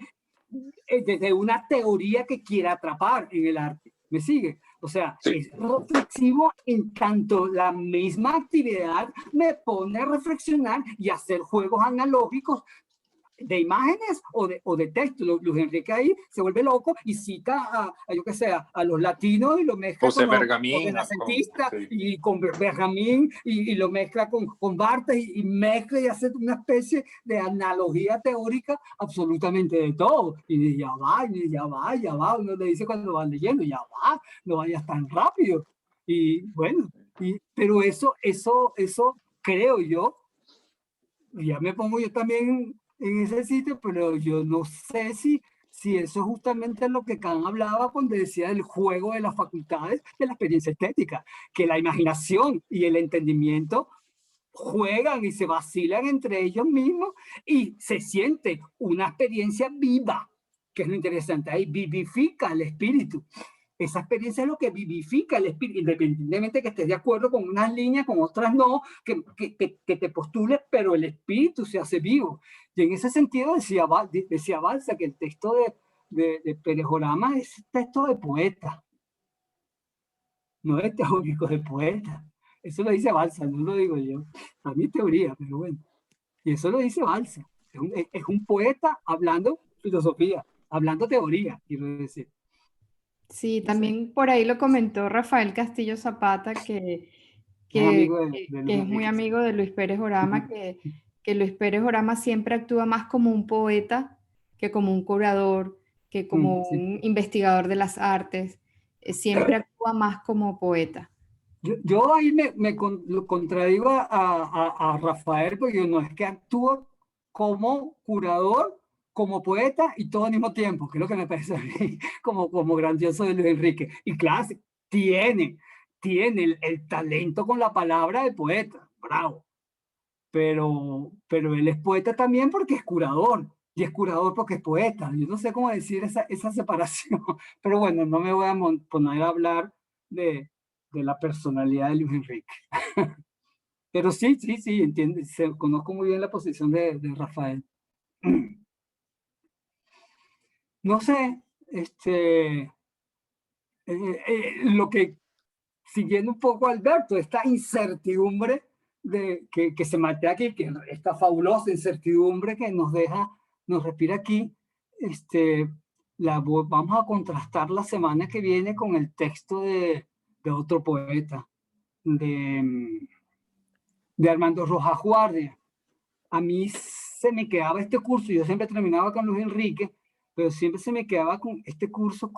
desde una teoría que quiera atrapar en el arte. ¿Me sigue? O sea, Sí. es reflexivo en tanto la misma actividad me pone a reflexionar y hacer juegos analógicos de imágenes o de texto. Luis Enrique ahí se vuelve loco y cita yo qué sé, a los latinos y lo mezcla José con los Bergamín, renacentistas sí. y con Benjamín y lo mezcla con Barthes y mezcla y hace una especie de analogía teórica absolutamente de todo. Y ya va, uno le dice cuando van leyendo, ya va, no vayas tan rápido. Y bueno, pero eso creo yo, ya me pongo yo también en ese sitio, pero yo no sé si eso es justamente lo que Kant hablaba cuando decía el juego de las facultades de la experiencia estética, que la imaginación y el entendimiento juegan y se vacilan entre ellos mismos y se siente una experiencia viva, que es lo interesante, ahí vivifica el espíritu. Esa experiencia es lo que vivifica el espíritu, independientemente que estés de acuerdo con unas líneas, con otras no, que te postules, pero el espíritu se hace vivo. Y en ese sentido decía Balza que el texto de Pérez Orama es texto de poeta, no es teórico, de poeta. Eso lo dice Balza, no lo digo yo. A mi teoría, pero bueno. Y eso lo dice Balza. Es un poeta hablando filosofía, hablando teoría, quiero decir. Sí, también por ahí lo comentó Rafael Castillo Zapata, que Es amigo de es Luis muy Enrique. amigo de Luis Pérez Orama, que Luis Pérez Orama siempre actúa más como un poeta que como un curador, que como Sí. un investigador de las artes. Siempre actúa más como poeta. Yo ahí lo contradigo a Rafael, porque no es que actúa como curador, como poeta y todo al mismo tiempo, que es lo que me parece a mí como grandioso de Luis Enrique. Y claro, tiene el talento con la palabra de poeta, bravo. Pero él es poeta también porque es curador, y es curador porque es poeta. Yo no sé cómo decir esa separación, pero bueno, no me voy a poner a hablar de la personalidad de Luis Enrique. Pero sí, entiendo, conozco muy bien la posición de Rafael. No sé, lo que, siguiendo un poco a Alberto, esta incertidumbre que se matea aquí, que esta fabulosa incertidumbre que nos respira aquí, vamos a contrastar la semana que viene con el texto de otro poeta, de Armando Rojas Guardia. A mí se me quedaba este curso, yo siempre terminaba con Luis Enrique, pero siempre se me quedaba con este curso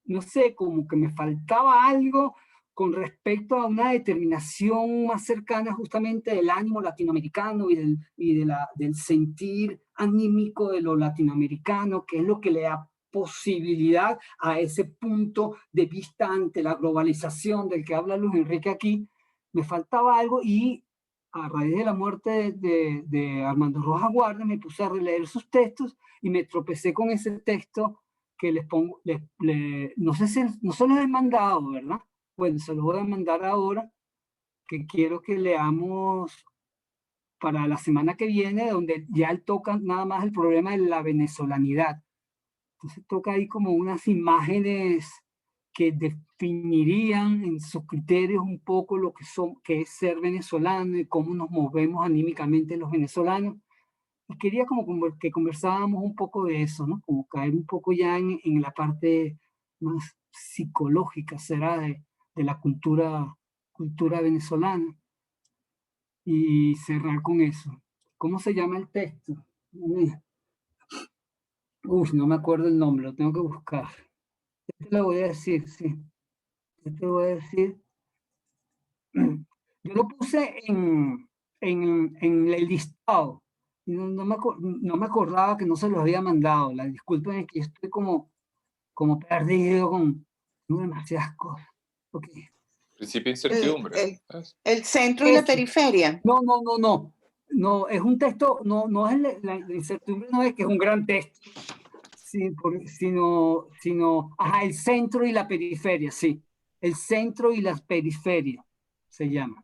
no sé, como que me faltaba algo con respecto a una determinación más cercana justamente del ánimo latinoamericano y del sentir anímico de lo latinoamericano, que es lo que le da posibilidad a ese punto de vista ante la globalización del que habla Luis Enrique aquí. Me faltaba algo y a raíz de la muerte de Armando Rojas Guardia me puse a releer sus textos y me tropecé con ese texto que les pongo, no sé si no se los he mandado, ¿verdad? Bueno, se los voy a mandar ahora, que quiero que leamos para la semana que viene, donde ya él toca nada más el problema de la venezolanidad. Entonces toca ahí como unas imágenes que definirían en sus criterios un poco lo que es ser venezolano y cómo nos movemos anímicamente los venezolanos. Y quería como que conversábamos un poco de eso, ¿no? Como caer un poco ya en la parte más psicológica, será, de la cultura venezolana. Y cerrar con eso. ¿Cómo se llama el texto? No me acuerdo el nombre, lo tengo que buscar. Te lo voy a decir, sí. Te voy a decir. Yo lo puse en el listado. No me acordaba que no se los había mandado. La disculpen, es que estoy como perdido con demasiadas cosas. Okay. Principio de incertidumbre. El centro y la periferia. No, es un texto, no es la incertidumbre, no es que es un gran texto, sino, el centro y la periferia, sí. El centro y la periferia se llama.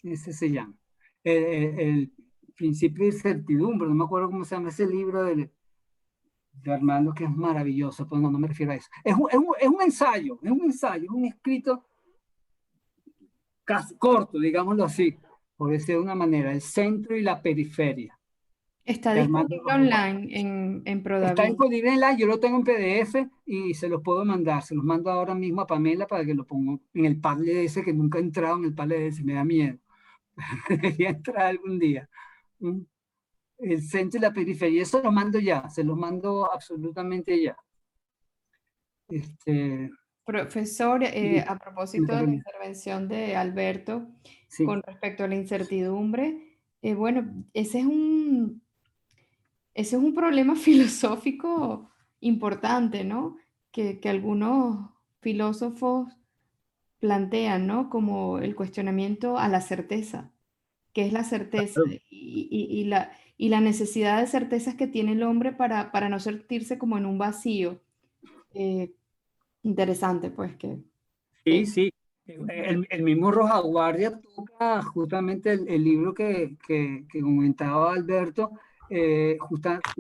Ese se llama. El principio de incertidumbre, no me acuerdo cómo se llama ese libro de Armando, que es maravilloso, pues no me refiero a eso. Es un ensayo, es un escrito casi corto, digámoslo así, por decir de una manera, el centro y la periferia. Está de Armando disponible Rojas. online en Está Prodavid. disponible online, yo lo tengo en PDF y se los puedo mandar. Se los mando ahora mismo a Pamela para que lo ponga en el Padlet ese, que nunca he entrado en el Padlet ese, me da miedo. Debería entrar algún día. El centro y la periferia, eso lo mando ya, se los mando absolutamente ya. Profesor, Sí, a propósito de la Carolina. intervención de Alberto Sí. con respecto a la incertidumbre, bueno, ese es un problema filosófico importante, ¿no? Que algunos filósofos plantean, ¿no? Como el cuestionamiento a la certeza. ¿Qué es la certeza? Claro. Y la necesidad de certezas que tiene el hombre para no sentirse como en un vacío. Interesante, pues, que... Sí, sí. El mismo Rojas Guardia toca justamente el libro que comentaba Alberto,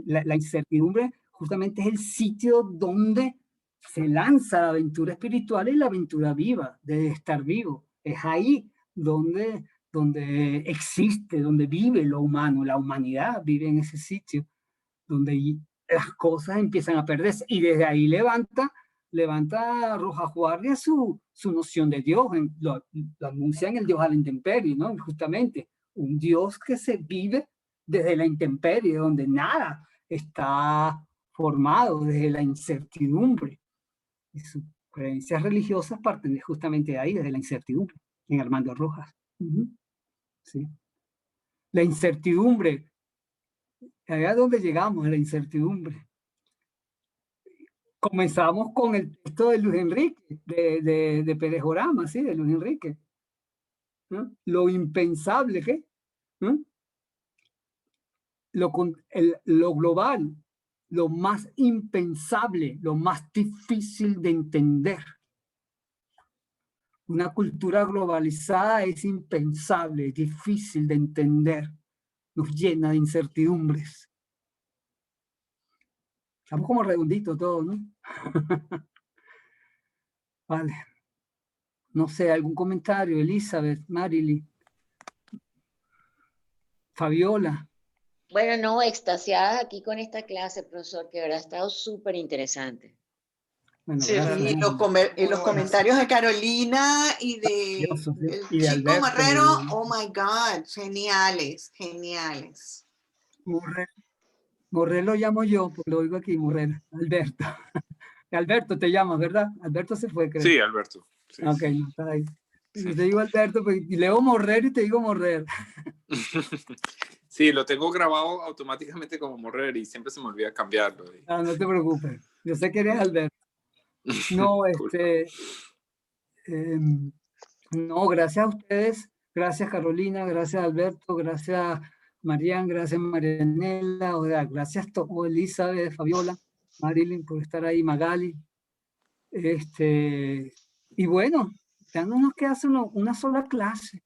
la incertidumbre justamente es el sitio donde se lanza la aventura espiritual y la aventura viva, de estar vivo. Es ahí donde existe, donde vive lo humano, la humanidad vive en ese sitio, donde las cosas empiezan a perderse y desde ahí levanta Rojas Guardia su noción de Dios, lo anuncia en el Dios a la intemperie, ¿no? Justamente, un Dios que se vive desde la intemperie, donde nada está formado, desde la incertidumbre. Y sus creencias religiosas parten justamente de ahí, desde la incertidumbre, en Armando Rojas. Sí. La incertidumbre, allá donde llegamos, a la incertidumbre. Comenzamos con el texto de Luis Enrique, de Pérez Orama, ¿sí? De Luis Enrique. ¿No? Lo impensable, ¿qué? ¿No? Lo global, lo más impensable, lo más difícil de entender. Una cultura globalizada es impensable, es difícil de entender, nos llena de incertidumbres. Estamos como redonditos todos, ¿no? Vale. No sé, ¿algún comentario? Elizabeth, Marily, Fabiola. Bueno, no, extasiada aquí con esta clase, profesor, que de verdad ha estado súper interesante. Bueno, Sí, gracias. Y los comentarios de Carolina y de de Chico Alberto, Marrero, oh my God, geniales, geniales. Morrel lo llamo yo, porque lo oigo aquí, Morrel, Alberto. Alberto te llamas, ¿verdad? Alberto se fue, creo. Sí, Alberto. Sí. Ok, no está ahí. Sí. Yo te digo Alberto, y leo Morrel y te digo Morrel. Sí, lo tengo grabado automáticamente como Morrer y siempre se me olvida cambiarlo. No te preocupes, yo sé que eres Alberto. No, no, gracias a ustedes, gracias Carolina, gracias Alberto, gracias Marian, gracias Marianela, o sea, gracias Elizabeth, Fabiola, Marilyn por estar ahí, Magali. Y bueno, ya no nos queda solo una sola clase.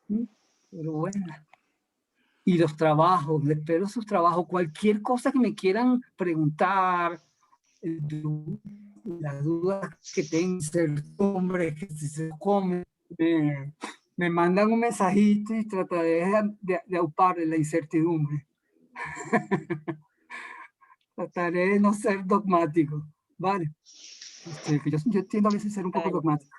Pero bueno. Y los trabajos, les espero sus trabajos, cualquier cosa que me quieran preguntar, las dudas que tengan, incertidumbre, que si se come, me mandan un mensajito y trataré de auparle la incertidumbre. Trataré de no ser dogmático, ¿vale? Que yo tiendo a veces a ser un poco dogmático.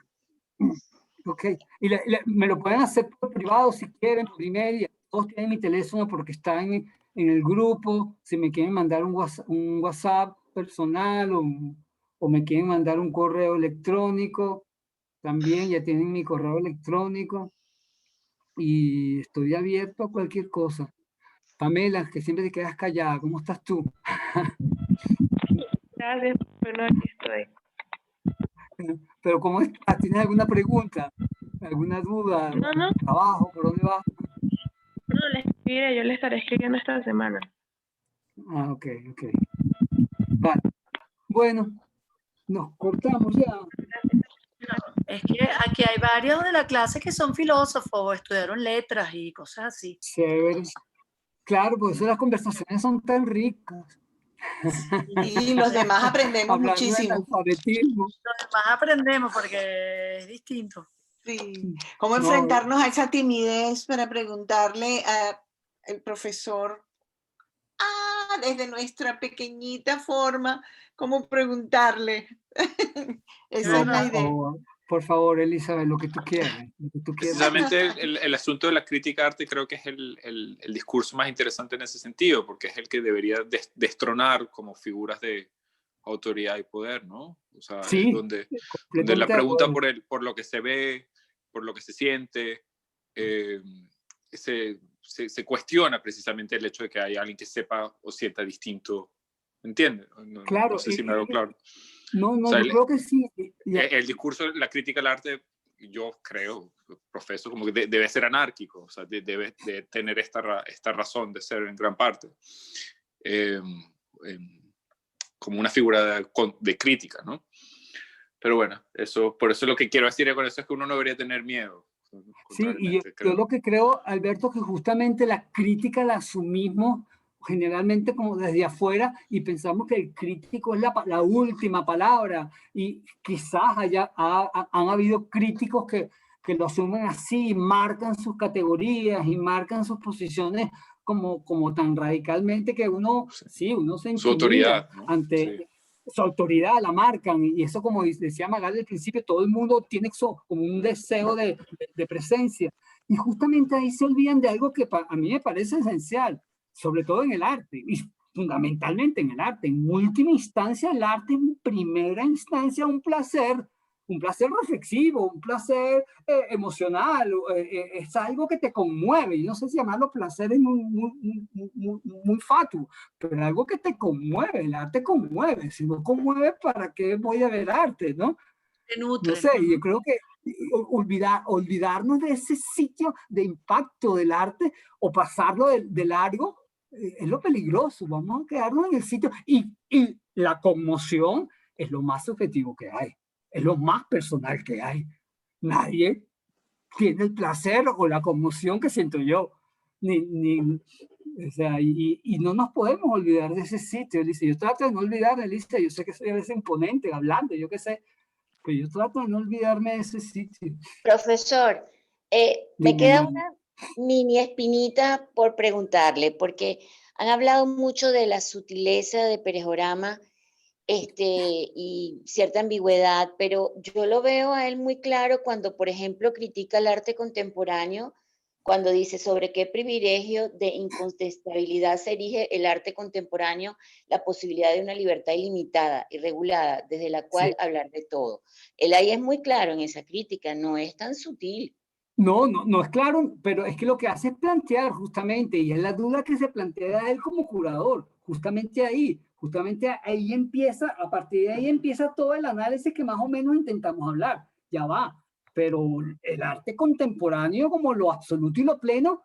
Ok, y me lo pueden hacer por privado si quieren, por email. Todos tienen mi teléfono porque están en el grupo. Si me quieren mandar un WhatsApp personal o me quieren mandar un correo electrónico, también ya tienen mi correo electrónico y estoy abierto a cualquier cosa. Pamela, que siempre te quedas callada, ¿cómo estás tú? Gracias, bueno, aquí estoy. Pero ¿cómo estás? ¿Tienes alguna pregunta? ¿Alguna duda? No. ¿Trabajo? ¿Por dónde vas? No, le escribiré, yo le estaré escribiendo esta semana. Ah, ok. Vale. Bueno, nos cortamos ya. No, es que aquí hay varios de la clase que son filósofos, estudiaron letras y cosas así. Chévere. Claro, por eso las conversaciones son tan ricas. Y los demás aprendemos Hablando del muchísimo. alfabetismo. Los demás aprendemos porque es distinto. Sí. ¿Cómo No, enfrentarnos a esa timidez para preguntarle al profesor, desde nuestra pequeñita forma, cómo preguntarle? Esa no, es la idea. por favor, Elizabeth, lo que tú quieras. Lo que tú quieras. Precisamente el asunto de la crítica de arte creo que es el discurso más interesante en ese sentido, porque es el que debería destronar como figuras de autoridad y poder, ¿no? O sea, Sí, es donde la pregunta por lo que se ve, por lo que se siente, se cuestiona precisamente el hecho de que hay alguien que sepa o sienta distinto, ¿entiendes? Claro. No sé si me hago claro. No, O sea, yo creo que sí. El discurso, la crítica al arte, yo creo, profeso, como que debe ser anárquico, o sea, debe de tener esta razón de ser en gran parte. Como una figura de crítica, ¿no? Pero bueno, por eso lo que quiero decir con eso es que uno no debería tener miedo. Sí, y yo lo que creo, Alberto, que justamente la crítica la asumimos generalmente como desde afuera y pensamos que el crítico es la última palabra, y quizás han habido críticos que lo asumen así, marcan sus categorías y marcan sus posiciones como tan radicalmente que uno se intimida su autoridad, ¿no? ante su autoridad, la marcan, y eso, como decía Magali al principio, todo el mundo tiene como un deseo de presencia, y justamente ahí se olvidan de algo que a mí me parece esencial, sobre todo en el arte, y fundamentalmente en el arte. En última instancia, el arte, en primera instancia, un placer reflexivo, un placer emocional, es algo que te conmueve. Yo no sé si llamarlo placer es muy fatuo, pero algo que te conmueve. El arte conmueve. Si no conmueve, ¿para qué voy a ver arte, no? Te nutre. No sé, yo creo que olvidarnos de ese sitio de impacto del arte o pasarlo de largo es lo peligroso. Vamos a quedarnos en el sitio, y la conmoción es lo más subjetivo que hay, es lo más personal que hay. Nadie tiene el placer o la conmoción que siento yo, o sea, y no nos podemos olvidar de ese sitio, Elisa. Yo trato de no olvidar, Elisa, yo sé que soy a veces imponente hablando, yo qué sé, pero yo trato de no olvidarme de ese sitio. Profesor, me queda una mini espinita por preguntarle, porque han hablado mucho de la sutileza de Pérez Orama y cierta ambigüedad, pero yo lo veo a él muy claro cuando, por ejemplo, critica el arte contemporáneo, cuando dice sobre qué privilegio de incontestabilidad se erige el arte contemporáneo, la posibilidad de una libertad ilimitada y regulada, desde la cual hablar de todo. Él ahí es muy claro en esa crítica, no es tan sutil. No es claro, pero es que lo que hace es plantear justamente, y es la duda que se plantea él como curador, justamente ahí empieza, a partir de ahí empieza todo el análisis que más o menos intentamos hablar, ya va, pero el arte contemporáneo como lo absoluto y lo pleno,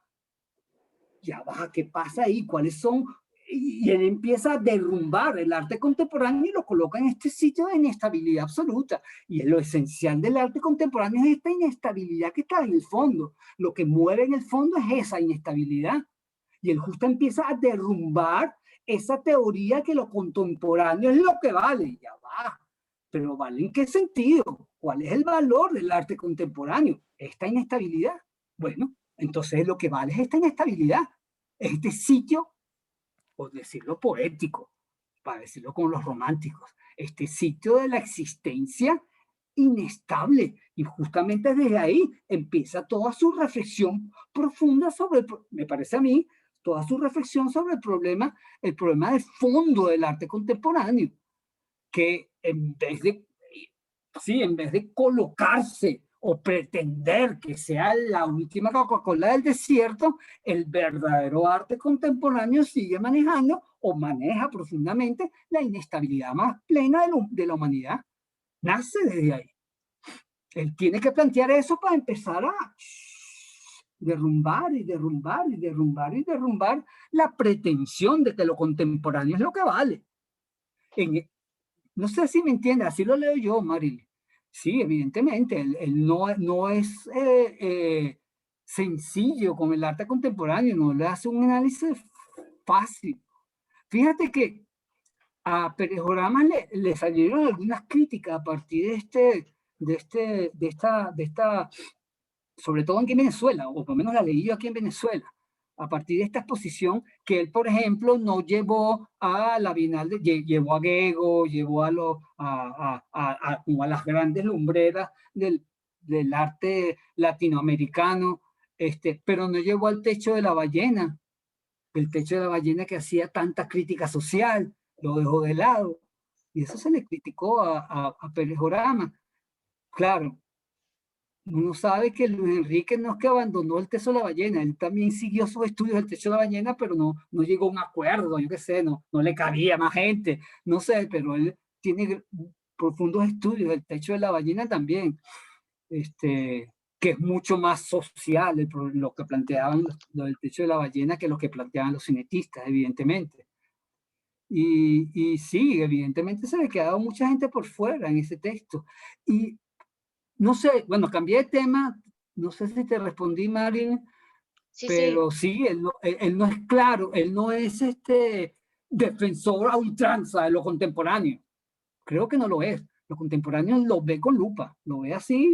ya va, ¿qué pasa ahí? ¿Cuáles son? Y él empieza a derrumbar el arte contemporáneo y lo coloca en este sitio de inestabilidad absoluta. Y lo esencial del arte contemporáneo es esta inestabilidad que está en el fondo. Lo que mueve en el fondo es esa inestabilidad. Y él justo empieza a derrumbar esa teoría que lo contemporáneo es lo que vale. Ya va. Pero ¿vale en qué sentido? ¿Cuál es el valor del arte contemporáneo? ¿Esta inestabilidad? Bueno, entonces lo que vale es esta inestabilidad. Este sitio, por decirlo poético, para decirlo con los románticos, este sitio de la existencia inestable, y justamente desde ahí empieza toda su reflexión profunda me parece a mí, toda su reflexión sobre el problema de fondo del arte contemporáneo, que en vez de colocarse o pretender que sea la última Coca-Cola del desierto, el verdadero arte contemporáneo sigue manejando o maneja profundamente la inestabilidad más plena de la humanidad. Nace desde ahí. Él tiene que plantear eso para empezar a derrumbar la pretensión de que lo contemporáneo es lo que vale. No sé si me entiende, así lo leo yo, Maril. Sí, evidentemente, él no es sencillo con el arte contemporáneo, no le hace un análisis fácil. Fíjate que a Perejorama le salieron algunas críticas a partir de esta, sobre todo aquí en Venezuela, o por lo menos la leí yo aquí en Venezuela, a partir de esta exposición que él, por ejemplo, no llevó a la Bienal, llevó a Gego, llevó como a las grandes lumbreras del arte latinoamericano, pero no llevó al Techo de la Ballena, el Techo de la Ballena que hacía tanta crítica social, lo dejó de lado, y eso se le criticó a Perejorama. Claro, uno sabe que Luis Enrique no es que abandonó el Techo de la Ballena, él también siguió sus estudios del Techo de la Ballena, pero no llegó a un acuerdo, yo qué sé, no le cabía más gente, no sé, pero él tiene profundos estudios del Techo de la Ballena también, que es mucho más social lo que planteaban lo del Techo de la Ballena que lo que planteaban los cinetistas, evidentemente. Y sí, evidentemente se le quedaba mucha gente por fuera en ese texto. Y no sé, bueno, cambié de tema, no sé si te respondí, Marilyn, Sí, pero sí, él no es claro, él no es defensor a ultranza de lo contemporáneo. Creo que no lo es. Lo contemporáneo lo ve con lupa, lo ve así,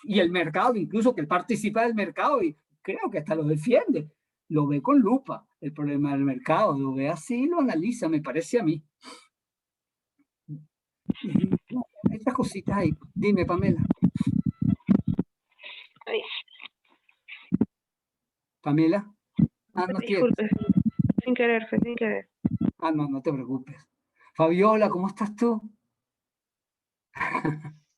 y el mercado, incluso que él participa del mercado y creo que hasta lo defiende, lo ve con lupa, el problema del mercado, lo ve así, lo analiza, me parece a mí. Estas cositas ahí. Dime, Pamela. Pamela. No Disculpe, sin querer, fue sin querer. No te preocupes. Fabiola, ¿cómo estás tú?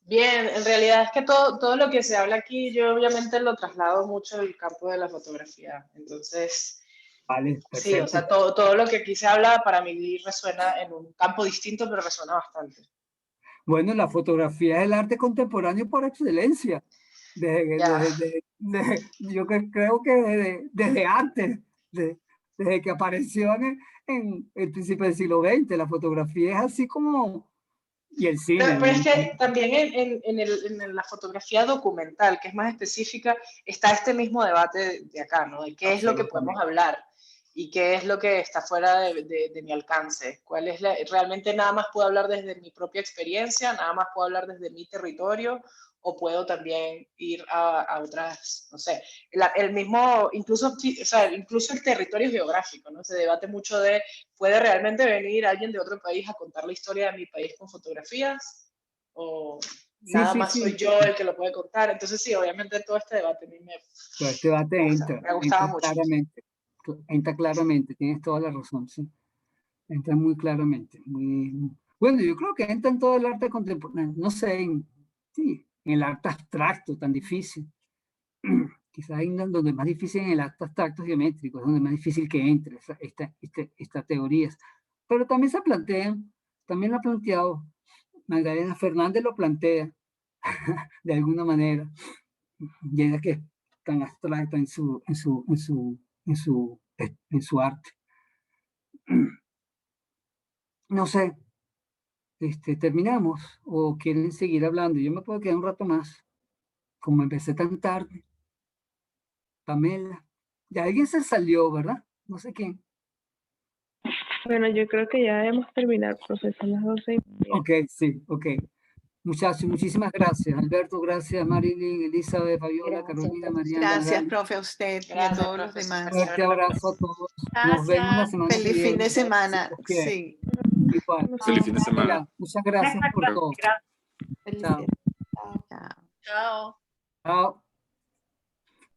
Bien, en realidad es que todo lo que se habla aquí, yo obviamente lo traslado mucho del campo de la fotografía. Entonces, vale, sí, o sea, todo lo que aquí se habla para mí resuena en un campo distinto, pero resuena bastante. Bueno, la fotografía es el arte contemporáneo por excelencia. Yo creo que desde antes, desde que apareció en el principio del siglo XX, la fotografía es así como... Y el cine. Pero es que también en la fotografía documental, que es más específica, está este mismo debate de acá, ¿no? De qué es lo que podemos hablar y qué es lo que está fuera de mi alcance. ¿Cuál es realmente nada más puedo hablar desde mi propia experiencia, nada más puedo hablar desde mi territorio, o puedo también ir a otras, no sé, el mismo, incluso el territorio geográfico, ¿no? Se debate mucho de, ¿puede realmente venir alguien de otro país a contar la historia de mi país con fotografías? ¿O nada más soy yo el que lo puede contar? Entonces sí, obviamente todo este debate a mí me gustaba mucho. Entra claramente, tienes toda la razón, sí. Entra muy claramente. Bueno, yo creo que entra en todo el arte contemporáneo, no sé, sí, en el arte abstracto tan difícil. Quizás ahí donde es más difícil en el arte abstracto geométrico, es donde es más difícil que entre estas teorías. Pero también se plantean, también lo ha planteado, Magdalena Fernández lo plantea de alguna manera, ya que es tan abstracta en su arte. No sé, ¿terminamos o quieren seguir hablando? Yo me puedo quedar un rato más, como empecé tan tarde. Pamela, ya alguien se salió, ¿verdad? No sé quién. Bueno, yo creo que ya debemos terminar, profesor, las 12:30. Ok, sí, ok. Muchachos, muchísimas gracias. Alberto, gracias. Marilyn, Elizabeth, Fabiola, Carolina, Mariana. Gracias, profe, a usted y a todos los demás. Un fuerte abrazo a todos. Nos vemos la semana que viene. Feliz fin de semana. Sí. Igual. Feliz fin de semana. Muchas gracias por todo. Chao. Chao. Chao.